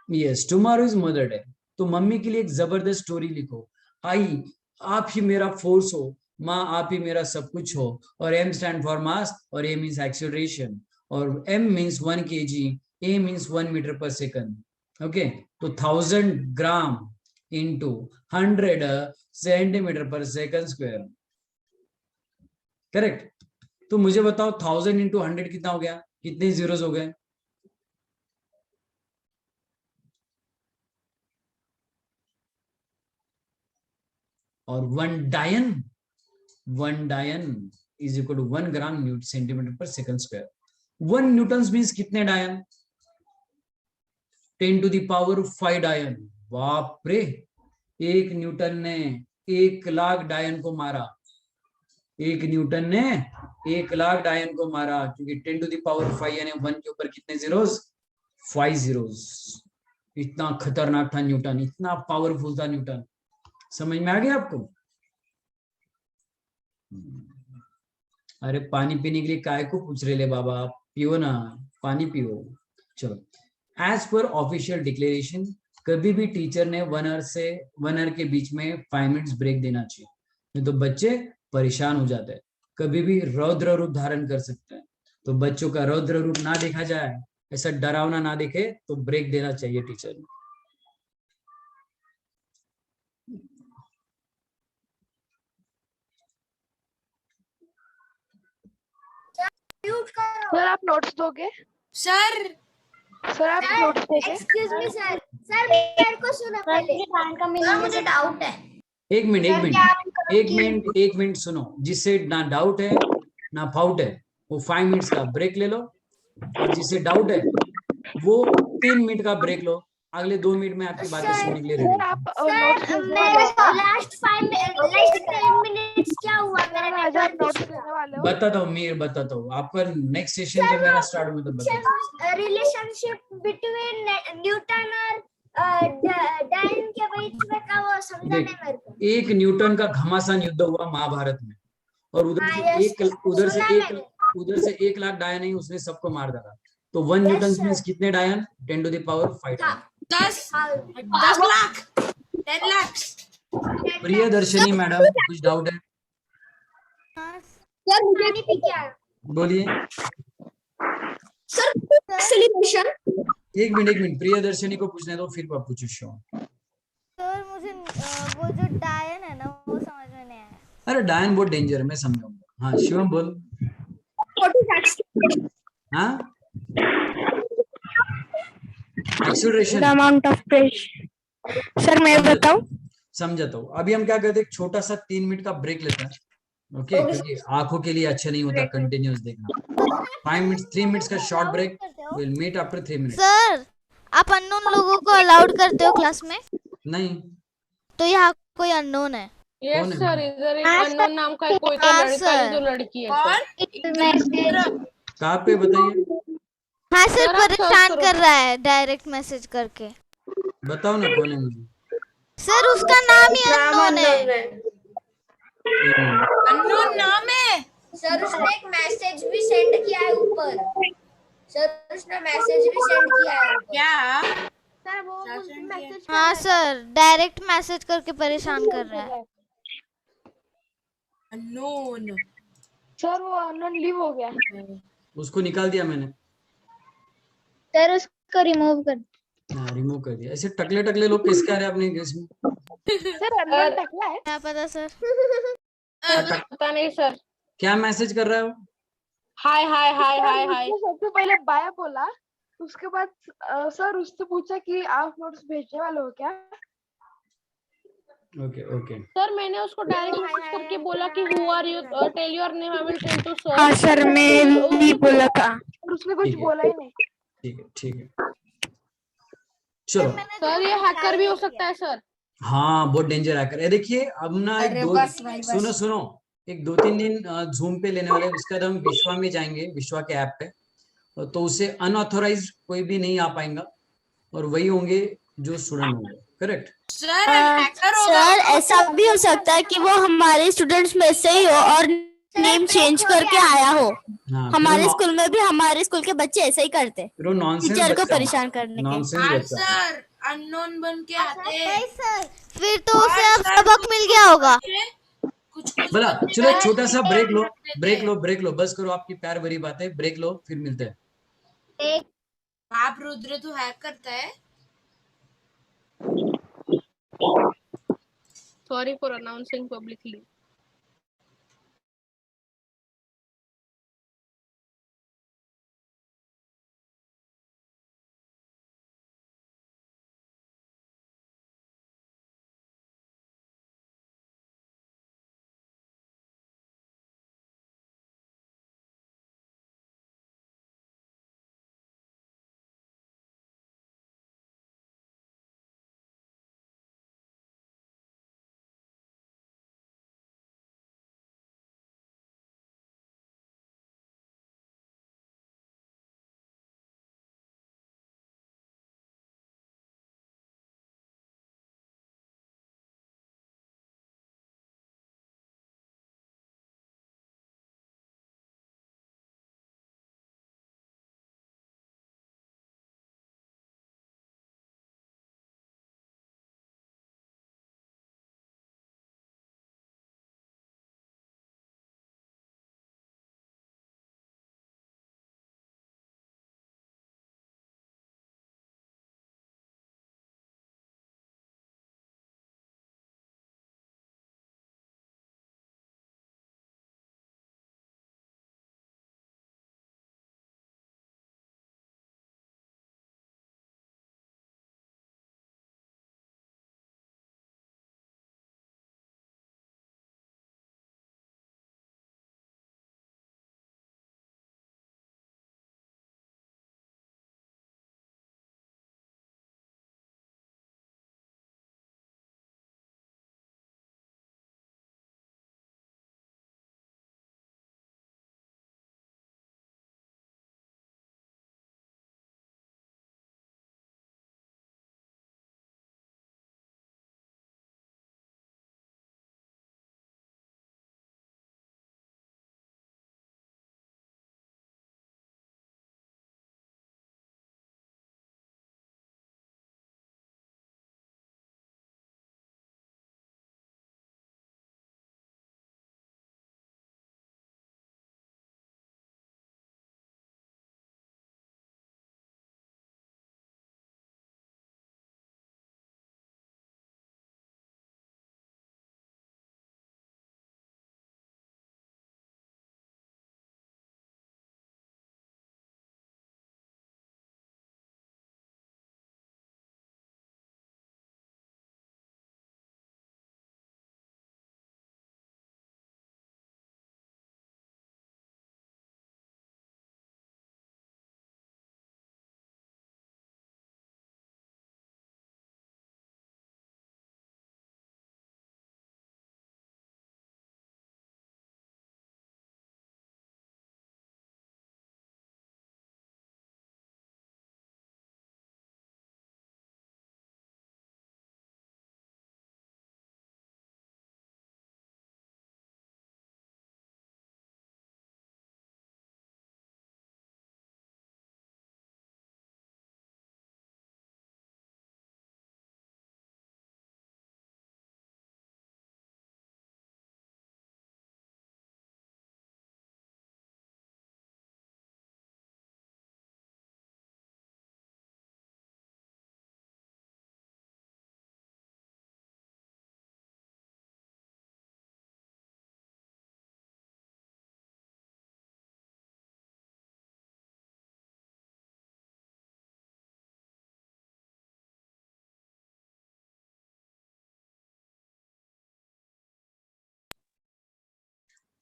Yes, tomorrow is mother day, तो मम्मी के लिए एक जबरदस्त स्टोरी लिखो। आई, आप ही मेरा फोर्स हो, माँ आप ही मेरा सब कुछ हो, और m स्टैंड फॉर मास, और a मीन्स एक्सीलरेशन, और m means 1 kg, a means 1 metre per second. Okay, तो 1000 gram into 100 centimetre per second square. Correct? तो मुझे बताओ 1000 इंटू 100 कितना हो गया? कितने जीरोस हो गए? और 1 dyne is equal to 1 gram Newton centimetre per second square. 1 Newton means कितने डायन? 10 टू द पावर 5 डायन। बाप रे, 1 न्यूटन ने 1 लाख डायन को मारा। 1 न्यूटन ने 1 लाख डायन को मारा, क्योंकि 10 टू द पावर 5 यानी 1 के ऊपर कितने जीरोस? 5 जीरोस। इतना खतरनाक था न्यूटन, इतना पावरफुल था न्यूटन। समझ में आ गया आपको? अरे पानी पीने के लिए काय को पूछ रहे ले बाबा, पियो ना, पानी पियो। चलो, एज पर ऑफिशियल डिक्लेरेशन, कभी भी टीचर ने 1 आवर के बीच में 5 मिनट्स ब्रेक देना चाहिए, नहीं तो बच्चे परेशान हो जाते हैं, कभी भी रौद्र रूप धारण कर सकते हैं। तो बच्चों का रौद्र रूप ना देखा जाए, ऐसा डरावना ना दिखे, तो ब्रेक देना चाहिए टीचर ने। म्यूट करो। सर आप नोट्स दोगे? सर सर आप नोट्स देंगे? एक्सक्यूज मी सर, सर मेरे को सुनो पहले। सर मुझे डाउट है। एक मिनट सुनो, जिससे ना डाउट है ना फाउट है, वो 5 मिनट्स का ब्रेक ले लो, और जिससे डाउट है वो 3 मिनट का ब्रेक लो। अगले 2 मिनट में आपकी बातें सुनने के लिए रेडी। सर आप नोट्स सर देने मेरे वाले हो? लास्ट 10 मिनट्स क्या हुआ? मेरा आज आप नेटवर्क नोट्स इशू देने वाले हो? बताता हूँ मीर, बताता हूँ आपका नेक्स्ट सेशन जब मेरा स्टार्ट होगा तब बताता हूँ। रिलेशनशिप बिटवीन न्यूटन और डायन के बीच में का वो समझाने देख, मेरे को। एक न्यूटन का घमासान युद्ध हुआ महाभारत में, और उधर हाँ, से yes, सुना मैंने। उधर से 1 लाख डायन नहीं, उसने सबको मार डाला। तो 1 न्यूटन sir. मीन्स कितने डायन? 10 टू द पावर 5 डायन। 10 लाख 10 लाख। प्रियदर्शनी मैडम, कुछ डाउट है? सर मुझे नहीं पी क्या? बोलिए। Sir acceleration. एक मिनट, प्रियदर्शनी को पूछने दो, फिर आप पूछो। सर मुझे वो जो डायन है ना वो समझ में नहीं आया। अरे डायन बहुत डेंजर है, मैं समझाऊंगा। हाँ शिवम बोल। हाँ, acceleration, amount of pressure. Sir मैं बताऊं? समझाता हूँ। अभी हम क्या करते हैं, छोटा सा 3 मिनट का ब्रेक लेते हैं। ओके, क्योंकि आंखों के लिए अच्छा नहीं होता कंटिन्यूस देखना। 3 मिनट्स का short break, will meet after 3 minutes. Sir आप अननोन लोगों को अलाउड करते हो क्लास में? नहीं। तो यहाँ कोई अननोन है? यस कौन है? सर, इधर एक अननोन नाम का कोई तो हाँ, लड़का है सर। जो लड़की है सर। कहाँ पे बताइए? हाँ सर, सर, आप परेशान सर्च कर रहा है डायरेक्ट मैसेज करके। बताओ ना कौन है मुझे। सर उसका नाम ही अननोन है। एक मिनट। अननोन नाम है। सर उसने एक मैसेज भी सेंड किया है ऊपर। सर उसने मैसेज भी सेंड किया है ऊपर। क्या? सर वो क्या send किया? मैसेज हाँ सर, डायरेक्ट मैसेज करके परेशान कर रहा है। अननोन। सर वो अननोन लीव हो गया। उसको निकाल दिया मैंने। सर उसको रिमूव कर। हाँ रिमूव कर दिया। ऐसे टकले टकले लोग किसके आ रहे हैं अपने इसमें? सर अनमोल टकला है। क्या पता सर। पता नहीं सर। क्या मैसेज कर रहा है वो? हाय हाय हाय हाय हाय। सबसे पहले बाय बोला, उसके बाद सर उससे पूछा कि आप नोट्स भेजने वाले हो क्या? ओके ओके सर मैंने उसको डायरेक्ट मैसेज करके बोला कि who are you, tell your name, I will tell to sir. हाँ सर मैं भी बोला था। और उसने कुछ ठीक है बोला ही नहीं। ठीक है ठीक है चलो। सर ये हैकर भी हो सकता है सर। हाँ बहुत डेंजर हैकर है। देखिए अब ना एक अरे दो, बस भाई बस। सुनो सुनो, एक 2-3 दिन जूम पे लेने वाले हैं। उसके बाद हम विश्वा में जाएंगे, विश्वा के ऐप पे, तो उससे अनऑथोराइज कोई भी नहीं आ पाएगा और वही होंगे जो स्टूडेंट होंगे। करेक्ट? सर हैकर होगा सर ऐसा भी हो सकता है कि वो हमारे स्टूडेंट्स में से ही हो और नेम चेंज करके आया हो। हाँ हमारे स्कूल में भी हमारे स्कूल के बच्चे ऐसे ही करते, फिर वो नॉनसेंस टीचर को बच्चा, परेशान करने के। नॉनसेंस हाँ बच्चा। सर, अननोन बन के आते हैं। नहीं सर, फिर तो और उसे अब सर, सबक मिल गया होगा। कुछ कुछ बोला बच्चे चलो एक ऐसे छोटा सा ब्रेक लो, रख देते ब्रेक हैं। लो ब्रेक लो, बस करो आपकी प्यार भरी बातें, ब्रेक लो फिर मिलते हैं। आप रुद्र तो हैक करता है। Sorry for announcing publicly.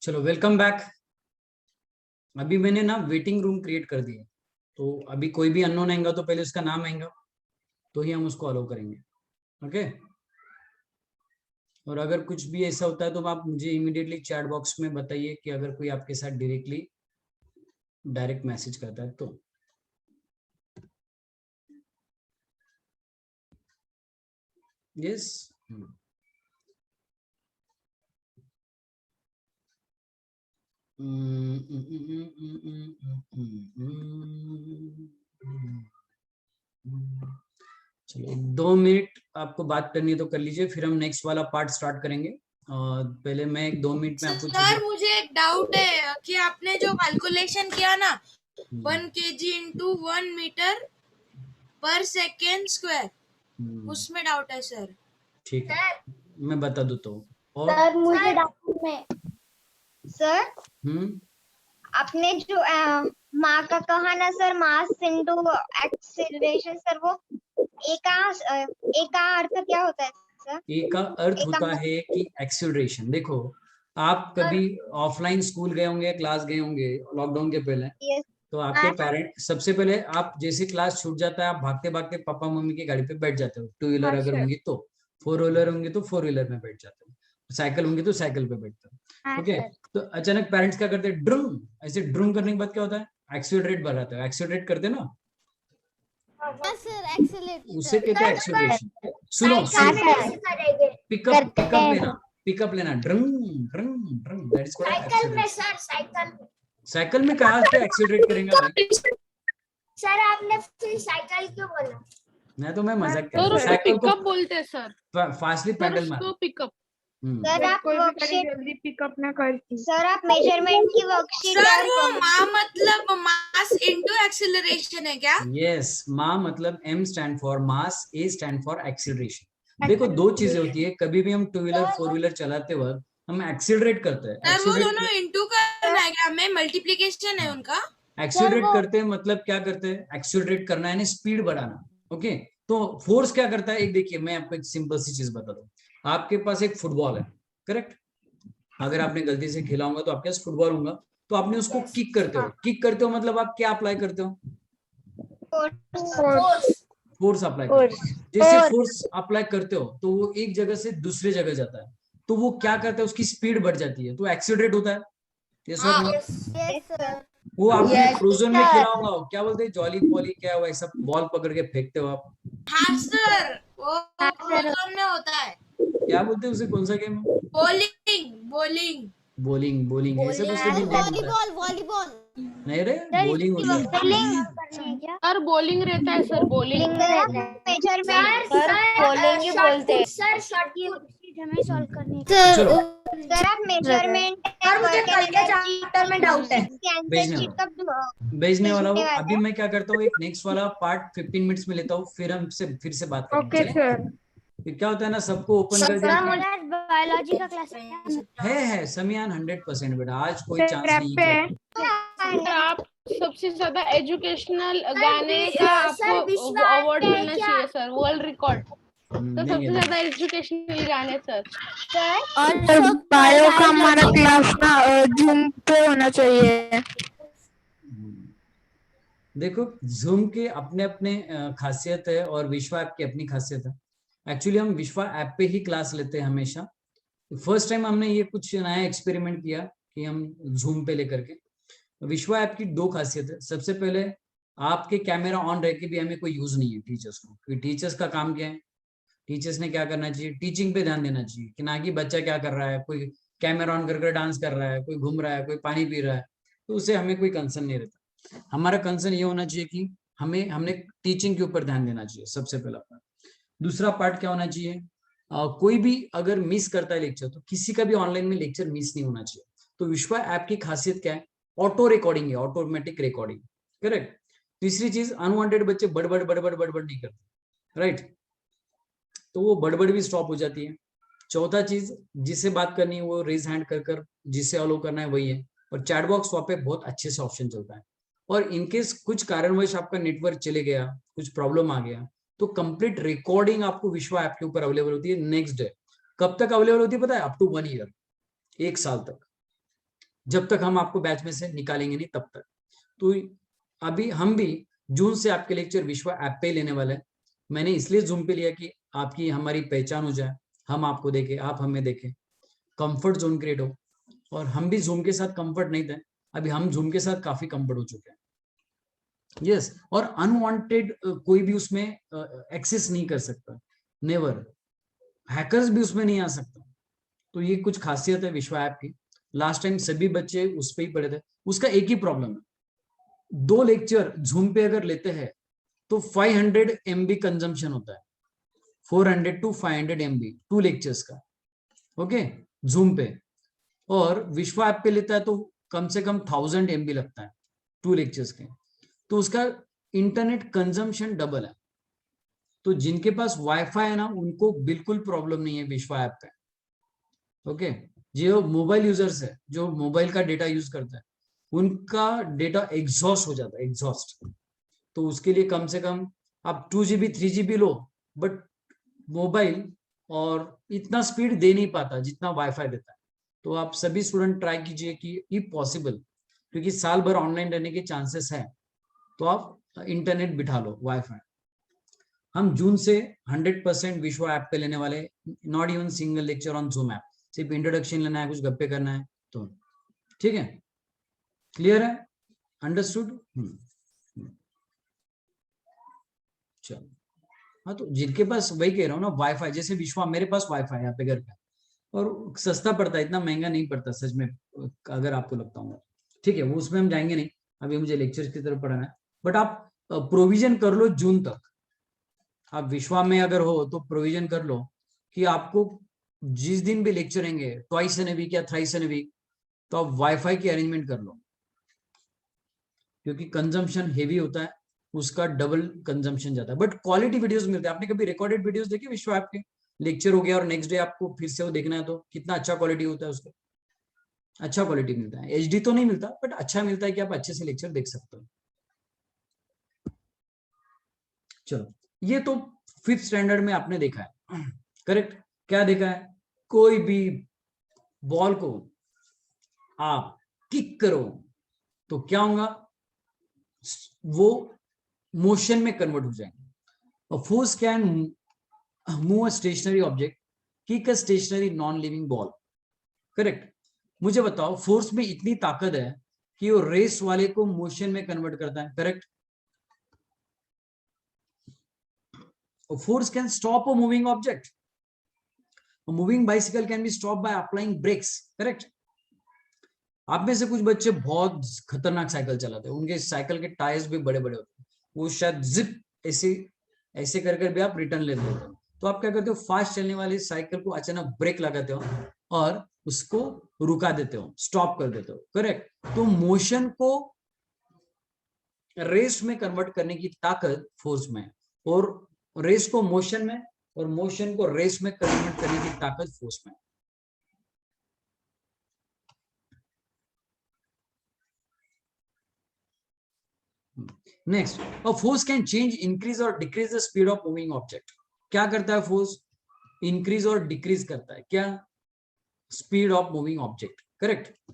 चलो वेलकम बैक। अभी मैंने ना वेटिंग रूम क्रिएट कर दिया, तो अभी कोई भी अननोन आएगा तो पहले उसका नाम आएगा तो ही हम उसको अलाउ करेंगे। ओके, और अगर कुछ भी ऐसा होता है तो आप मुझे इमीडिएटली चैट बॉक्स में बताइए कि अगर कोई आपके साथ डायरेक्ट मैसेज करता है तो। यस, चलो 2 मिनट आपको बात करनी है तो कर लीजिए, फिर हम नेक्स्ट वाला पार्ट स्टार्ट करेंगे। पहले मैं 1-2 मिनट में आपको सर मुझे एक डाउट है कि आपने जो कैलकुलेशन किया ना 1 kg इंटू 1 मीटर पर सेकेंड स्क्वायर, उसमें डाउट है सर। ठीक है, मैं बता दूं तो। और सर मुझे डाउट में सर आपने जो माँ का कहा ना sir, mass into acceleration, sir वो ए का अर्थ क्या होता है सर? ए का अर्थ होता है कि एक्सीलरेशन। देखो, आप कभी ऑफलाइन स्कूल गए होंगे, क्लास गए होंगे लॉकडाउन के पहले, तो आपके पेरेंट सबसे पहले आप जैसे क्लास छूट जाता है आप भागते भागते पापा मम्मी की गाड़ी पे बैठ जाते हो। 2 व्हीलर अगर होंगी तो, 4 व्हीलर होंगे तो 4 व्हीलर में बैठ जाते हो, साइकिल होंगी तो साइकिल पे बैठते हो। ओके, तो अचानक पेरेंट्स क्या करते हैं, ड्रूम, ऐसे ड्रूम करने के बाद क्या होता है, एक्सीलरेट बढ़ाते हो, एक्सीलरेट करते ना, सर एक्सीलरेट उसे कहते हैं एक्सीलरेशन। सुनो, पिकअप लेना, drug drug drug, that is called acceleration. Cycle में कहाँ से एक्सीलरेट करेंगे भाई? सर आपने फिर साइकिल क्यों बोला? मैं मजाक कर रहा सर हूँ। उसको साइकिल पिकअप को बोलते हैं सर। फास्टली सर पैडल मार। उसको पिकअप। सर आप वर्कशीट, जल्दी पिकअप ना करती। सर आप मेजरमेंट की वर्कशीट सर वो माँ मतलब मास इंटू एक्सीलरेशन है क्या? यस, माँ मतलब M stand for mass, A stand for acceleration. देखो 2 चीजें होती है, कभी भी हम 2 व्हीलर 4 व्हीलर चलाते वक्त हम एक्सीलरेट करते हैं। सर वो दोनों इंटू करना है क्या? हमें मल्टीप्लिकेशन है उनका। एक्सीलरेट करते हैं मतलब क्या करते हैं, एक्सीलरेट करना है स्पीड बढ़ाना। ओके, तो फोर्स क्या करता है, एक देखिए मैं आपको एक सिंपल सी चीज बता दूं। आपके पास एक फुटबॉल है, करेक्ट? अगर आपने गलती से खेला होगा तो आपके पास फुटबॉल होगा, तो आपने उसको किक करते हो। किक करते हो मतलब आप क्या अप्लाई करते हो, फोर्स अप्लाई करते हो। जैसे फोर्स अप्लाई करते हो तो वो एक जगह से दूसरे जगह जाता है, तो वो क्या करता है, उसकी स्पीड बढ़ जाती है, तो एक्सीलरेट होता है। ये सब यस सर। वो आपने फ्रोजन में खेला होगा, क्या बोलते हैं, जॉली पॉली, क्या हुआ, ऐसा बॉल पकड़ के फेंकते हो आप। हाँ सर, वो फ्रोजन में होता है। क्या बोलते हैं उसे, कौन सा game? Bowling bowling bowling bowling ऐसे तो उसका गेम होता है। Volleyball volleyball. नहीं रे, बोलिंग होता है। सर बॉलिंग रहता है सर, बॉलिंग। मेजरमेंट बॉलिंग ही बोलते हैं सर। शॉर्ट हमें सॉल्व करनी है। चलो सर आप मेजरमेंट और मुझे कल के चैप्टर में डाउट है। भेजने वाला हूँ। अभी मैं क्या करता हूँ, एक नेक्स्ट वाला पार्ट 15 मिनट्स में लेता हूँ, फिर से बात करेंगे। Okay sir. फिर क्या होता है ना, सबको ओपन कर दिया बायोलॉजी का क्लास है समियान 100% बेटा, आज कोई चांस नहीं है। सर आप सबसे ज्यादा एजुकेशनल गाने का आपको अवार्ड मिलना चाहिए सर, वर्ल्ड रिकॉर्ड। तो सबसे ज्यादा एजुकेशनल गाने सर। और बायो का हमारा क्लास ना जूम पे होना चाहिए। देखो जूम के अपने अपने खासियत है और विश्वा ऐप की अपनी खासियत है। एक्चुअली हम विश्वा ऐप पे ही क्लास लेते हैं हमेशा। फर्स्ट टाइम हमने ये कुछ नया एक्सपेरिमेंट किया कि हम जूम पे लेकर के। विश्वा ऐप की 2 खासियत है। सबसे पहले आपके कैमरा ऑन रह के भी हमें कोई यूज नहीं है टीचर्स को, क्योंकि टीचर्स का काम क्या है, टीचर्स ने क्या करना चाहिए, टीचिंग पे ध्यान देना चाहिए, कि ना कि बच्चा क्या कर रहा है, कोई कैमरा ऑन कर डांस कर रहा है, कोई घूम रहा है, कोई पानी पी रहा है, तो उससे हमें कोई कंसर्न नहीं रहता। हमारा कंसर्न ये होना चाहिए कि हमने टीचिंग के ऊपर ध्यान देना चाहिए सबसे पहला पार्ट। दूसरा पार्ट क्या होना चाहिए, कोई भी अगर मिस करता है लेक्चर, तो किसी का भी ऑनलाइन में लेक्चर मिस नहीं होना चाहिए। तो विश्वा ऐप की खासियत क्या है, ऑटो रिकॉर्डिंग है, ऑटोमेटिक रिकॉर्डिंग, करेक्ट। तीसरी चीज, अनवांटेड बच्चे बड़बड़ नहीं करते, राइट, तो वो बड़बड़ भी स्टॉप हो जाती है। चौथा चीज, जिससे बात करनी है वो रेज हैंड कर जिससे अलो करना है वही है। और चैट बॉक्स वहाँ पे बहुत अच्छे से ऑप्शन चलता है। और इनकेस कुछ कारणवश आपका नेटवर्क चले गया, कुछ प्रॉब्लम आ गया, तो कंप्लीट रिकॉर्डिंग आपको विश्वा ऐप के ऊपर अवेलेबल होती है नेक्स्ट डे। कब तक अवेलेबल होती है पता है? अप टू 1 ईयर, 1 साल तक। जब तक हम आपको बैच में से निकालेंगे नहीं तब तक। तो अभी हम भी जून से आपके लेक्चर विश्वा ऐप पे लेने वाले हैं। मैंने इसलिए जूम पे लिया कि आपकी हमारी पहचान हो जाए, हम आपको देखें, आप हमें देखें, कंफर्ट जोन क्रिएट हो। और हम भी जूम के साथ कंफर्ट नहीं थे, अभी हम जूम के साथ काफी कंफर्ट हो चुके हैं। यस, और अनवांटेड कोई भी उसमें एक्सेस नहीं कर सकता, नेवर। हैकर्स भी उसमें नहीं आ सकता। तो ये कुछ खासियत है विश्वा ऐप की। लास्ट टाइम सभी बच्चे उस पे ही पढ़े थे। उसका एक ही प्रॉब्लम है, 2 लेक्चर जूम पे अगर लेते हैं तो 500 MB कंजम्पशन होता है, 400 to 500 MB 2 लेक्चर्स का, ओके, जूम पे। और विश्वा ऐप पे लेता है तो कम से कम 1000 MB लगता है 2 लेक्चर्स के। तो उसका इंटरनेट कंजम्पशन डबल है। तो जिनके पास वाईफाई है ना, उनको बिल्कुल प्रॉब्लम नहीं है विश्वा ऐप पे, ओके। जो मोबाइल यूजर्स है, जो मोबाइल का डेटा यूज करता है, उनका डेटा एग्जॉस्ट हो जाता है, एग्जॉस्ट। तो उसके लिए कम से कम आप 2 GB 3 GB low, but mobile और इतना स्पीड दे नहीं पाता जितना वाईफाई देता है। तो आप सभी स्टूडेंट ट्राई कीजिए कि इफ पॉसिबल, क्योंकि साल भर ऑनलाइन रहने के चांसेस है, तो आप इंटरनेट बिठा लो, वाईफाई। हम जून से 100% विश्वा ऐप पे लेने वाले, not even single lecture on zoom app, सिर्फ इंट्रोडक्शन लेना है, कुछ गप्पे करना है, तो ठीक है, क्लियर है, अंडरस्टूड। चलो, हाँ, तो जिनके पास, वही कह रहा हूँ ना, वाईफाई, जैसे विश्वा, मेरे पास वाईफाई यहाँ पे घर पे, और सस्ता पड़ता है, इतना महंगा नहीं पड़ता सच में, अगर आपको लगता होगा, ठीक है, वो उसमें हम जाएंगे नहीं, अभी मुझे लेक्चर की तरफ पढ़ना है। बट आप प्रोविजन कर लो जून तक, आप विश्वा में अगर हो तो प्रोविजन कर लो कि आपको जिस दिन भी लेक्चर होंगे, ट्वाइस इन अ वीक या थ्राइस इन अ वीक, तो आप वाईफाई की अरेंजमेंट कर लो, क्योंकि कंजम्पशन हेवी होता है, उसका डबल कंजम्पशन जाता है। बट क्वालिटी वीडियोस मिलते हैं। आपने कभी रिकॉर्डेड वीडियोस देखे विश्वा ऐप के? लेक्चर हो गया और नेक्स्ट डे आपको फिर से वो देखना है, तो कितना अच्छा क्वालिटी होता है उसका, अच्छा क्वालिटी मिलता है। HD तो नहीं मिलता, बट अच्छा मिलता है कि आप अच्छे से लेक्चर देख सकते हो। चलो, ये तो 5th स्टैंडर्ड में आपने देखा है, करेक्ट। क्या देखा है? कोई भी बॉल को आप किक करो तो क्या होगा, वो मोशन में कन्वर्ट हो जाएंगे। Force can move a stationary object, kick a stationary non living ball, correct. मुझे बताओ, फोर्स में इतनी ताकत है कि वो रेस वाले को मोशन में कन्वर्ट करता है, correct. Force can stop a moving object. A moving bicycle can be stopped by applying brakes, correct? आप में से कुछ बच्चे बहुत खतरनाक साइकिल चलाते हैं, उनके साइकिल के टायर्स भी बड़े बड़े होते हैं, वो शायद जिप ऐसे ऐसे कर भी आप रिटर्न ले लेते हो। तो आप क्या करते हो, फास्ट चलने वाली साइकिल को अचानक ब्रेक लगाते हो और उसको रुका देते हो, स्टॉप कर देते हो, करेक्ट। तो मोशन को रेस में कन्वर्ट करने की ताकत फोर्स में, और रेस को मोशन में और मोशन को रेस में कन्वर्ट करने की ताकत फोर्स में। Next, a force can change, increase और decrease the speed of moving object. क्या करता है फोर्स? इंक्रीज और डिक्रीज करता है, क्या? Speed of moving object, correct.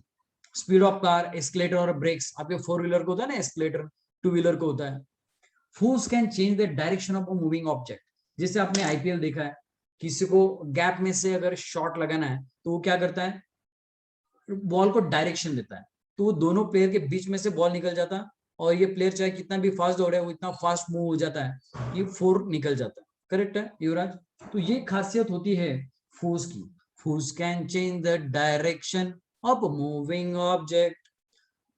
Speed of car, escalator और ब्रेक्स, आपके 4 व्हीलर को होता है ना, एस्केलेटर 2 व्हीलर को होता है। Force can change the direction of a moving object. जैसे आपने IPL देखा है, किसी को गैप में से अगर शॉट लगाना है तो वो क्या करता है, बॉल को डायरेक्शन देता है, तो वो दोनों प्लेयर के बीच में से बॉल निकल जाता है, और ये प्लेयर चाहे कितना भी फास्ट दौड़े, वो इतना फास्ट मूव हो जाता है कि 4 निकल जाता है, करेक्ट है युवराज। तो ये खासियत होती है फोर्स की। Force can change the direction of a moving object.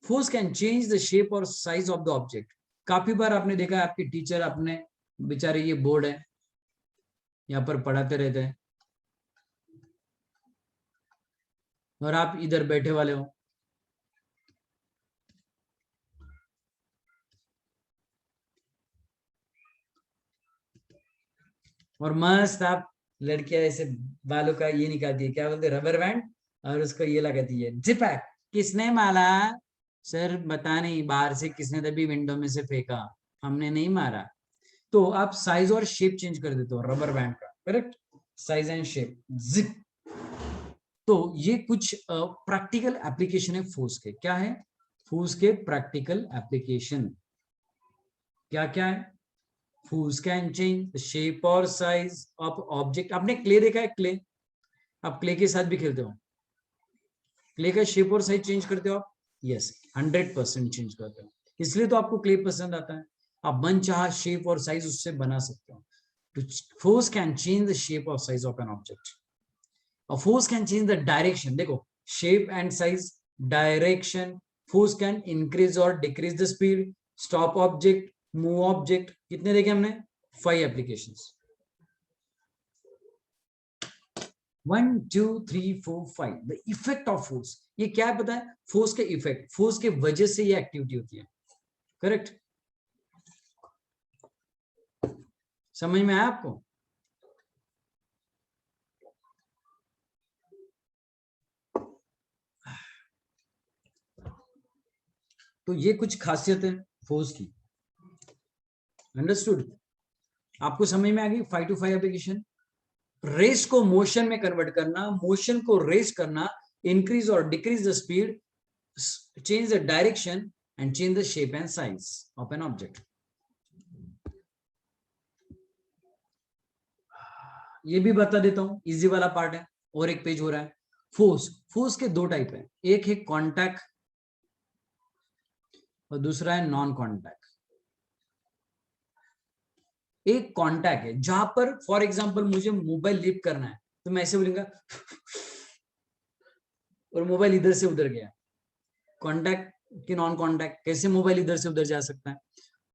Force can change the shape और साइज ऑफ द ऑब्जेक्ट। काफी बार आपने देखा है, आपके टीचर अपने बेचारे, ये बोर्ड है, यहाँ पर पढ़ाते रहते हैं और आप इधर बैठे वाले हो, और मस्त आप लड़कियां ऐसे बालों का ये निकालती है, क्या बोलते हैं, रबर बैंड, और उसको ये लगाती है, जिपैक। किसने मारा सर? बता नहीं, बाहर से किसने तभी विंडो में से फेंका, हमने नहीं मारा। तो आप साइज और शेप चेंज कर देते हो रबर बैंड का, correct. Size and shape, zip, तो ये कुछ प्रैक्टिकल एप्लीकेशन है फोर्स के। क्या है फोर्स के प्रैक्टिकल एप्लीकेशन? क्या क्या है? Force can change the shape और साइज ऑफ ऑब्जेक्ट। आपने क्ले देखा है? क्ले, आप क्ले के साथ भी खेलते हो, क्ले का शेप और साइज चेंज करते हो आप? यस, 100% चेंज करते हो, इसलिए तो आपको क्ले पसंद आता है। आप मन चाहा शेप और साइज उससे बना सकते हो। तो force can change the shape और size of an object. A force can change the direction. देखो, shape and size, direction. Force can increase or decrease the speed, stop object, move object. कितने देखे हमने? 5 applications. 1 2 3 4 5. The effect of force. ये क्या है पता है? फोर्स के इफेक्ट, फोर्स के वजह से ये एक्टिविटी होती है। करेक्ट? समझ में आया आपको? तो ये कुछ खासियत है फोर्स की। अंडरस्टूड? आपको समझ में आ गई 5 to 5 एप्लीकेशन। रेस को मोशन में कन्वर्ट करना, मोशन को रेस करना, इंक्रीज और decrease the speed, change the direction and change the shape and size of an object. ये भी बता देता हूं, इजी वाला पार्ट है, और एक पेज हो रहा है। फोर्स, फोर्स के 2 टाइप है, एक है कॉन्टैक्ट और दूसरा है नॉन कॉन्टैक्ट। एक कॉन्टैक्ट है जहां पर फॉर एग्जांपल मुझे मोबाइल लिफ्ट करना है, तो मैं ऐसे बोलूंगा और मोबाइल इधर से उधर गया। कॉन्टैक्ट कि नॉन कॉन्टैक्ट? कैसे मोबाइल इधर से उधर जा सकता है?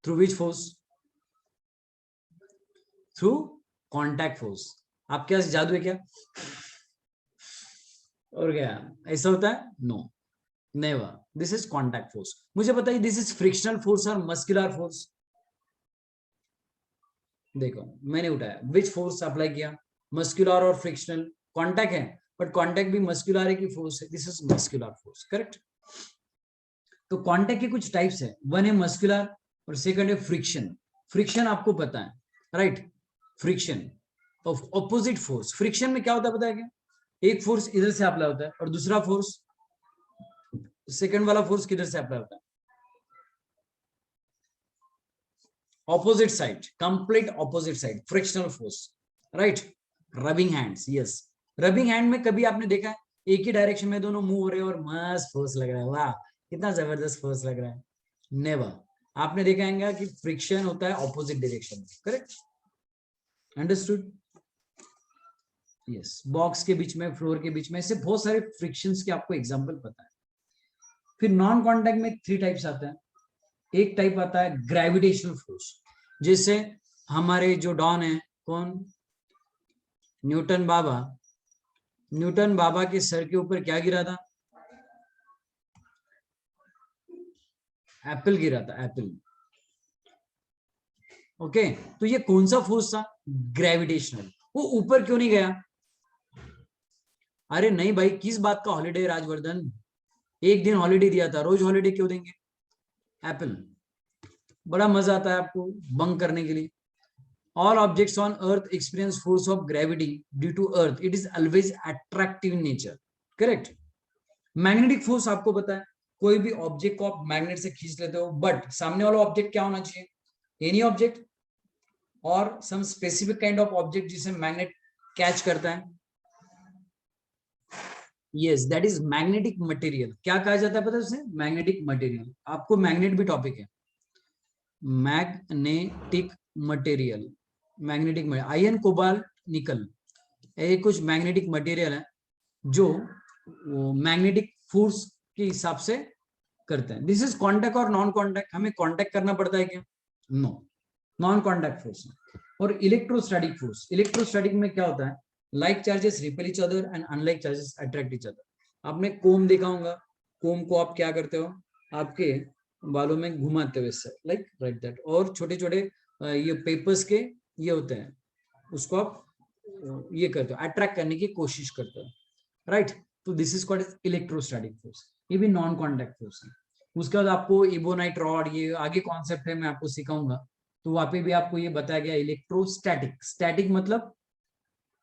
Through which force? Through contact force. आपके पास जादू है क्या? और क्या ऐसा होता है? No, never. This is contact force. मुझे बताइए, दिस इज फ्रिक्शनल फोर्स और मस्कुलर फोर्स? देखो मैंने उठाया, विच फोर्स अप्लाई किया? मस्कुलर और फ्रिक्शनल। कॉन्टैक्ट है, बट कॉन्टैक्ट भी मस्कुलर है कि फोर्स है? This is muscular force. Correct? तो कॉन्टैक्ट के कुछ टाइप्स है, वन है मस्कुलर और सेकंड है फ्रिक्शन। फ्रिक्शन आपको पता है, right? Friction of opposite force. Friction में क्या होता है पता है क्या? एक फोर्स इधर से अप्लाई होता है और दूसरा फोर्स, सेकंड वाला फोर्स किधर से अप्लाई होता है? Opposite side, complete opposite side, frictional force, right? Rubbing hands, yes. Rubbing hand में कभी आपने देखा है एक ही डायरेक्शन में दोनों मूव हो रहे हैं और मस्त फोर्स लग रहा है, वाह कितना जबरदस्त फोर्स लग रहा है? नेवर। आपने देखा है कि फ्रिक्शन होता है ऑपोजिट डायरेक्शन में। करेक्ट? अंडरस्टूड? यस। बॉक्स के बीच में, फ्लोर के बीच में, ऐसे बहुत सारे फ्रिक्शंस के आपको एग्जांपल पता है। फिर नॉन कॉन्टैक्ट में 3 टाइप्स आता है। एक टाइप आता है ग्रेविटेशनल फोर्स, जैसे हमारे जो डॉन है, कौन? न्यूटन बाबा। न्यूटन बाबा के सर के ऊपर क्या गिरा था? एप्पल गिरा था, एप्पल। ओके, तो ये कौन सा फोर्स था? ग्रेविटेशनल। वो ऊपर क्यों नहीं गया? अरे नहीं भाई, किस बात का हॉलीडे राजवर्धन? एक दिन हॉलीडे दिया था, रोज हॉलीडे क्यों देंगे? एप्पल। बड़ा मजा आता है आपको बंक करने के लिए। All objects on earth experience force of gravity due to earth, it is always attractive in nature. Correct? Magnetic force आपको पता है, कोई भी ऑब्जेक्ट को आप मैग्नेट से खींच लेते हो, बट सामने वाला ऑब्जेक्ट क्या होना चाहिए? एनी ऑब्जेक्ट और some specific kind of object जिसे मैग्नेट कैच करता है। Yes, that is magnetic material. क्या कहा जाता है पता है उसे? Magnetic material. आपको मैग्नेट भी टॉपिक है, magnetic material. Magnetic iron, cobalt, nickel, ये कुछ मैग्नेटिक मटेरियल है जो मैग्नेटिक फोर्स के हिसाब से करते हैं। दिस इज कॉन्टैक्ट और नॉन कॉन्टैक्ट। हमें कॉन्टैक्ट करना पड़ता है क्या? No, non contact force. और इलेक्ट्रोस्टैटिक फोर्स, इलेक्ट्रोस्टैटिक में क्या होता है? Like charges repel each other and unlike charges attract each other. आपने कोम देखा होगा, कोम को आप क्या करते हो? आपके बालों में घुमाते हुए, लाइक राइट दैट। और छोटे छोटे ये पेपर्स के ये होते हैं, उसको आप ये करते हो, अट्रैक्ट करने की कोशिश करते हो, राइट? तो this is called electrostatic force. ये भी नॉन कॉन्टैक्ट फोर्स है। उसके बाद आपको इबोनाइट रॉड, ये आगे कॉन्सेप्ट है, मैं आपको सिखाऊंगा। तो वहां पे भी आपको ये बताया गया इलेक्ट्रोस्टैटिक। स्टैटिक मतलब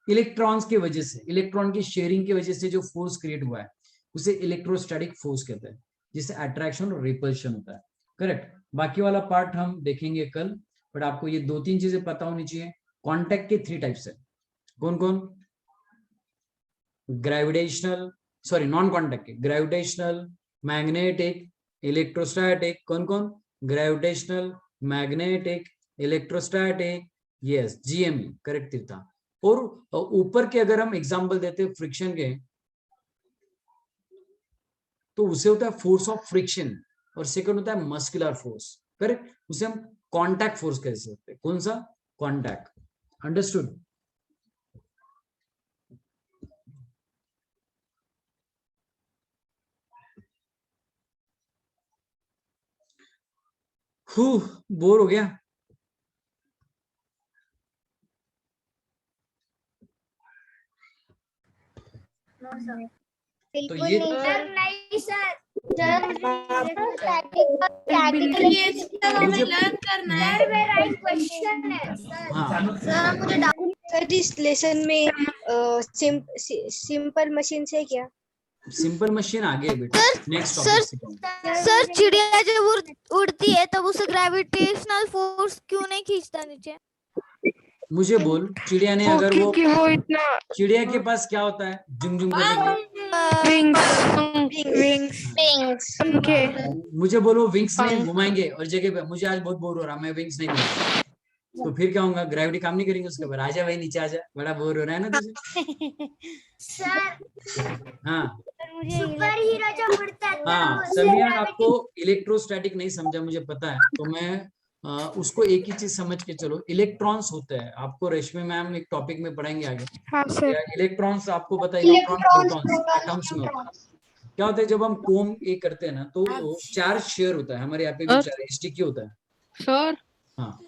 इलेक्ट्रॉन्स की वजह से, इलेक्ट्रॉन की शेयरिंग की वजह से जो फोर्स क्रिएट हुआ है उसे इलेक्ट्रोस्टैटिक फोर्स कहते हैं, जिससे अट्रैक्शन और रिपल्शन होता है। करेक्ट। बाकी वाला पार्ट हम देखेंगे कल, बट आपको ये 2-3 चीजें पता होनी चाहिए। कांटेक्ट के 3 टाइप्स है। कौन कौन? ग्रेविटेशनल, सॉरी नॉन कांटेक्ट के, ग्रेविटेशनल, मैग्नेटिक, इलेक्ट्रोस्टैटिक। कौन कौन? Gravitational, magnetic, electrostatic, yes GME, correct तीर्था। और ऊपर के अगर हम एग्जांपल देते हैं फ्रिक्शन के, तो उसे होता है फोर्स ऑफ फ्रिक्शन, और सेकंड होता है मस्कुलर फोर्स। करेक्ट। उसे हम कांटेक्ट फोर्स कह सकते हैं। कौन सा? कांटेक्ट। अंडरस्टूड? बोर हो गया? तो ये सर नहीं सर, ये सब हमें लर्न करना है। सर मेरा एक क्वेश्चन है सर। हाँ, सर मुझे सर इस लेसन में सिंपल मशीन से क्या? सिंपल मशीन आगे है बेटा, नेक्स्ट सर, टॉपिक। सर चिड़िया जब उड़ती है तब उसे ग्रेविटेशनल फोर्स क्यों नहीं खींचता नीचे? मुझे बोल, चिड़िया ने अगर वो वो इतना चिड़िया के पास क्या होता है? जुम जुम विंग्स मुझे बोलो विंग्स नहीं घुमाएंगे और जगह पे, मुझे आज बहुत बोर हो रहा, मैं विंग्स नहीं घुमाऊंगा, तो फिर क्या होगा? ग्रेविटी काम नहीं करेंगे उसके ऊपर। आजा भाई नीचे आजा, बड़ा बोर हो रहा है ना तुझे? सर हाँ सुपर हीरो जब उड़ता है हाँ तब समिया, आपको इलेक्ट्रोस्टैटिक नहीं समझा मुझे पता है, तो मैं उसको एक ही चीज समझ के चलो। इलेक्ट्रॉन्स होते हैं, आपको रेशमी मैम एक टॉपिक में पढ़ाएंगे आगे। हाँ सर। इलेक्ट्रॉन्स आपको पता है, इलेक्ट्रॉन प्रोटॉन्स एटम्स में होता है। क्या होता है जब हम कोम ये करते हैं ना, तो चार्ज शेयर होता है, हमारे यहाँ पे भी चार्ज स्टिकी होता है सर हाँ,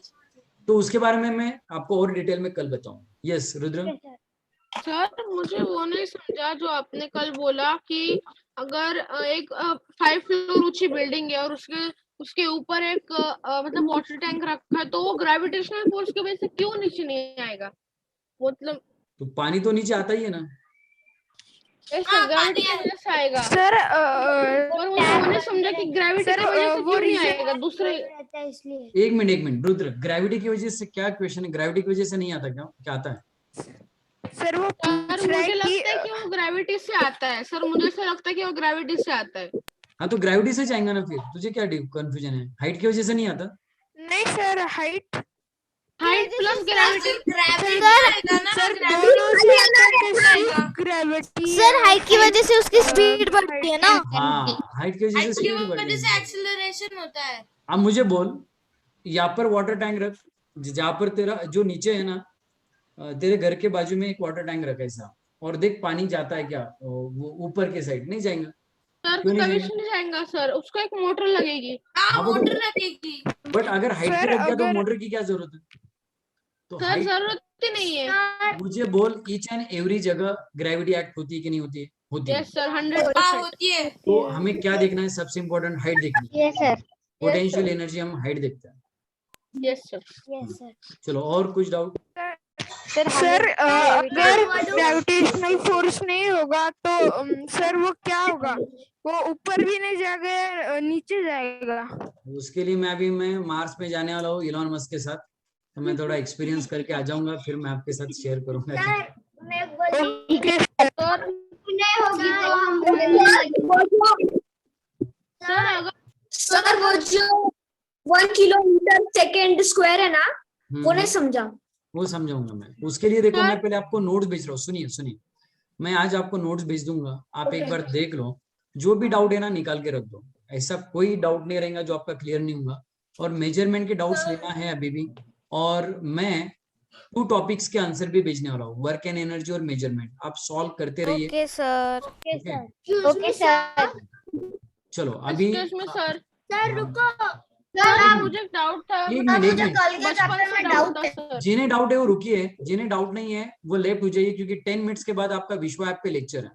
तो उसके बारे में मैं आपको और डिटेल में कल बताऊं। यस रुद्र? सर मुझे वो नहीं समझा जो आपने कल बोला कि अगर एक 5 फ्लोर ऊंची बिल्डिंग है और उसके ऊपर एक मतलब वाटर टैंक रखा है, तो वो ग्रेविटेशनल फोर्स की वजह से क्यों नीचे नहीं आएगा? मतलब तो पानी तो नीचे आता ही है ना। ऐसे ग्रेविटी की वजह से आएगा सर और वो मैंने समझा कि ग्रेविटी की वजह से क्यों नहीं आएगा दूसरे। रहता है इसलिए। एक मिनट रुद्र, ग्रेविटी की वजह से क्या क्वेश्चन है? ग्रेविटी की वजह से नहीं आता, क्या आता है? सर वो सर मुझे लगता है कि वो ग्रेविटी से आता है। सर मुझे ऐसा लगता है कि वो ग्रेविटी से आता है। हाँ तो ग्रेविटी से जाएंगे ना, फिर तुझे क्या कंफ्यूजन है? हाइट की वजह से नहीं आता? नहीं sir, height plus gravity gravity sir height की वजह से उसकी स्पीड बढ़ती है ना। हाँ हाइट की वजह से स्पीड बढ़ वजह जाएगी। से एक्सीलरेशन होता है। अब मुझे बोल, यहाँ पर वाटर टैंक रख, जहाँ पर तेरा जो नीचे है ना, तेरे घर के बाजू में एक वाटर टैंक रखा ऐसा, और देख पानी जाता है क्या? वो ऊपर के साइड नहीं जाएगा? सर क्यों नहीं कभी जाएगा? नहीं जाएगा सर, उसको एक मोटर लगेगी। हाँ मोटर लगेगी। बट अगर हाइट सर, पे रख दिया तो अगर- मोटर की क्या जरूरत है? तो सर height- जरूरत ही नहीं है। मुझे बोल, ईच एंड एवरी जगह ग्रेविटी एक्ट होती है कि नहीं होती है? होती है। यस सर, हाँ 100%। होती है। तो हमें क्या देखना है? सबसे इम्पोर्टेंट हाइट देखनी है। Yes sir. पोटेंशियल एनर्जी हम हाइट देखते हैं। Yes sir. Yes sir. चलो और कुछ डाउट? सर अगर ग्रेविटेशनल फोर्स नहीं होगा तो सर वो क्या होगा? वो ऊपर भी नहीं जाएगा, नीचे जाएगा। उसके लिए मैं मार्स में जाने वाला हूँ इलॉन मस्क के साथ, तो मैं थोड़ा एक्सपीरियंस करके आ जाऊंगा, फिर मैं आपके साथ शेयर करूंगा। सर मैं बोलती ओके सर नहीं होगी तो हम सर अगर सर वो जो 1 किलोमीटर सेकेंड स्क्वायर है ना, वो नहीं समझा। वो समझाऊंगा मैं। उसके लिए देखो, सर- मैं पहले आपको नोट्स भेज रहा हूँ। सुनिए, मैं आज आपको नोट्स भेज दूंगा, आप एक बार देख लो, जो भी डाउट है ना निकाल के रख दो। ऐसा कोई डाउट नहीं रहेगा जो आपका क्लियर नहीं होगा। और मेजरमेंट के डाउट्स लेना है अभी भी, और मैं 2 टॉपिक्स के आंसर भी भेजने वाला हूँ, वर्क एंड एनर्जी और मेजरमेंट। आप सॉल्व करते रहिए। Okay sir. Okay sir. चलो अभी Excuse me, सर सर रुको सर मुझे एक डाउट था। एक मिनट कल के बचपन चैप्टर से में डाउट डाउट था है। सर। जिन्हें डाउट है वो रुकिए, जिन्हें डाउट नहीं है वो लेफ्ट हो जाइए, क्योंकि 10 मिनट्स के बाद आपका विश्व ऐप पे लेक्चर है।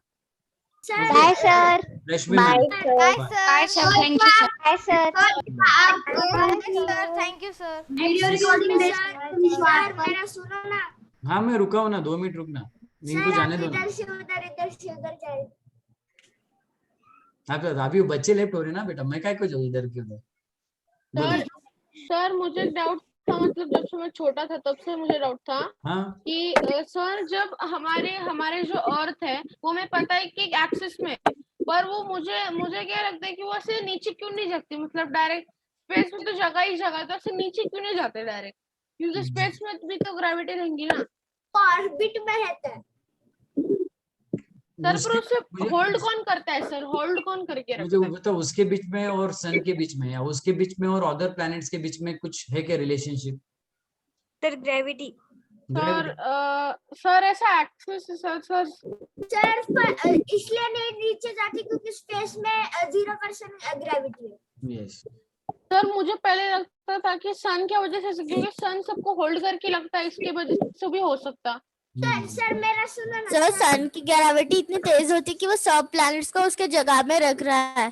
Sir bye sir. Rashmi bye ma'am, sir. Bye sir. Thank you sir. Bye sir. Sir thank you sir. Video recording sir मेरा सुनो ना। हाँ मैं रुका हूँ ना, 2 मिनट रुकना, इनको सर जाने आप दो ना। इधर से उधर जाए। आप अभी बच्चे लेफ्ट हो रहे ना बेटा, मैं क्या को जाऊँ इधर की उधर। बोलो। सर सर मुझे डाउट था, मतलब जब से मैं छोटा था तब से मुझे डाउट था हाँ कि सर जब हमारे हमारे जो अर्थ है वो हमें पता है कि एक्सिस में है, पर वो मुझे मुझे क्या लगता है कि वो ऐसे नीचे क्यों नहीं जाती, मतलब डायरेक्ट स्पेस में तो जगह ही जगह है, तो ऐसे नीचे क्यों नहीं जाते डायरेक्ट, क्योंकि स्पेस में भी तो ग्रेविटी रहेंगी ना ऑर्बिट में रहता है। सर। पर उसके उसे मुझे होल्ड कौन करता है सर, होल्ड कौन करके मुझे रखता है? वो बताओ, उसके बीच में और सन के बीच में, या उसके बीच में और अदर प्लैनेट्स के बीच में कुछ है क्या relationship? Sir gravity. Sir gravity. Sir ऐसा एक्सिस सर सर इसलिए नहीं नीचे जाती क्योंकि स्पेस में 0% ग्रेविटी है। यस। सर मुझे पहले लगता था कि सन की वजह से, क्योंकि सन सबको होल्ड करके लगता है, इसके वजह से भी हो सकता। सर मेरा सुनो ना सर सन की ग्रेविटी इतनी तेज होती है कि वो सब प्लैनेट्स को उसके जगह में रख रहा है।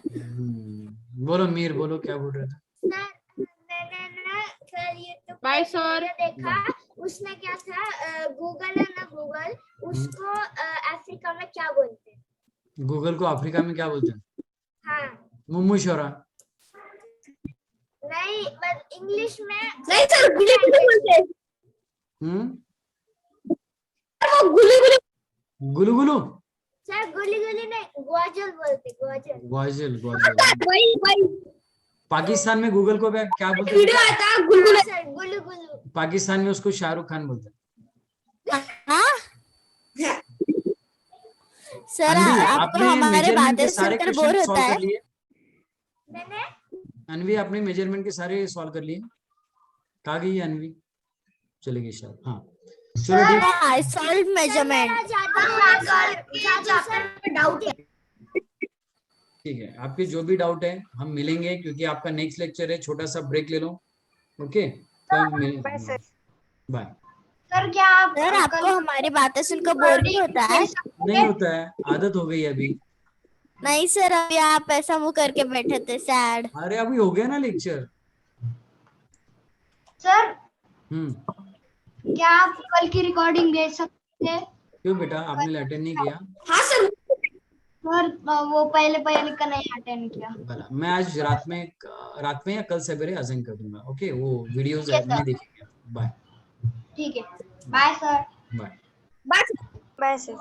बोलो मीर, बोलो क्या बोल रहे थे? सर मैंने ना सर ये तो बाय एक सर। वीडियो देखा, उसमें क्या था, गूगल है ना गूगल, उसको अफ्रीका में क्या बोलते हैं? गूगल को अफ्रीका में क्या बोलते हैं? हाँ मुम्मू शोरा। नहीं, बस इंग्लिश में नहीं सर, गुली गुली बोलते हैं। वो गुली गुली। गुलू गुलू। सर गुली गुली नहीं, ग्वाजल बोलते, ग्वाजल। ग्वाजल, ग्वाजल। वही वही पाकिस्तान में गूगल को क्या बोलते वीडियो हैं? आया था गुलगुले। हाँ, सर गुलू गुलू। पाकिस्तान में उसको शाहरुख खान बोलते हैं। हाँ सर अनवी, आपको आपने हमारे मेजरमेंट के बातें सारे सुनकर क्वेश्चन बोर होता सॉल्व है? कर लिए? मैंने अनवी आपने मेजरमेंट के सारे सॉल्व कर लिए? कहाँ गई है अनवी? चली गई शायद। हाँ चलो ठीक। I solve measurement. डाउट है। ठीक है, आपके जो भी डाउट है हम मिलेंगे, क्योंकि आपका नेक्स्ट लेक्चर है, छोटा सा ब्रेक ले लो। Okay bye. सर क्या आप सर आपको हमारी बातें सुनकर बोर नहीं होता है? नहीं होता है, आदत हो गई अभी। नहीं सर, अभी आप ऐसा मुंह करके बैठे थे सैड। अरे अभी हो गया ना लेक्चर। सर क्या आप कल की रिकॉर्डिंग भेज सकते हैं? क्यों बेटा, आपने अटेंड नहीं किया? हाँ सर। सर वो पहले का नहीं अटेंड किया। भला मैं आज रात में या कल सवेरे असाइन कर दूंगा। ओके, वो वीडियोस नहीं देखेंगे। बाय। ठीक है, bye sir. Bye. Bye. Bye sir.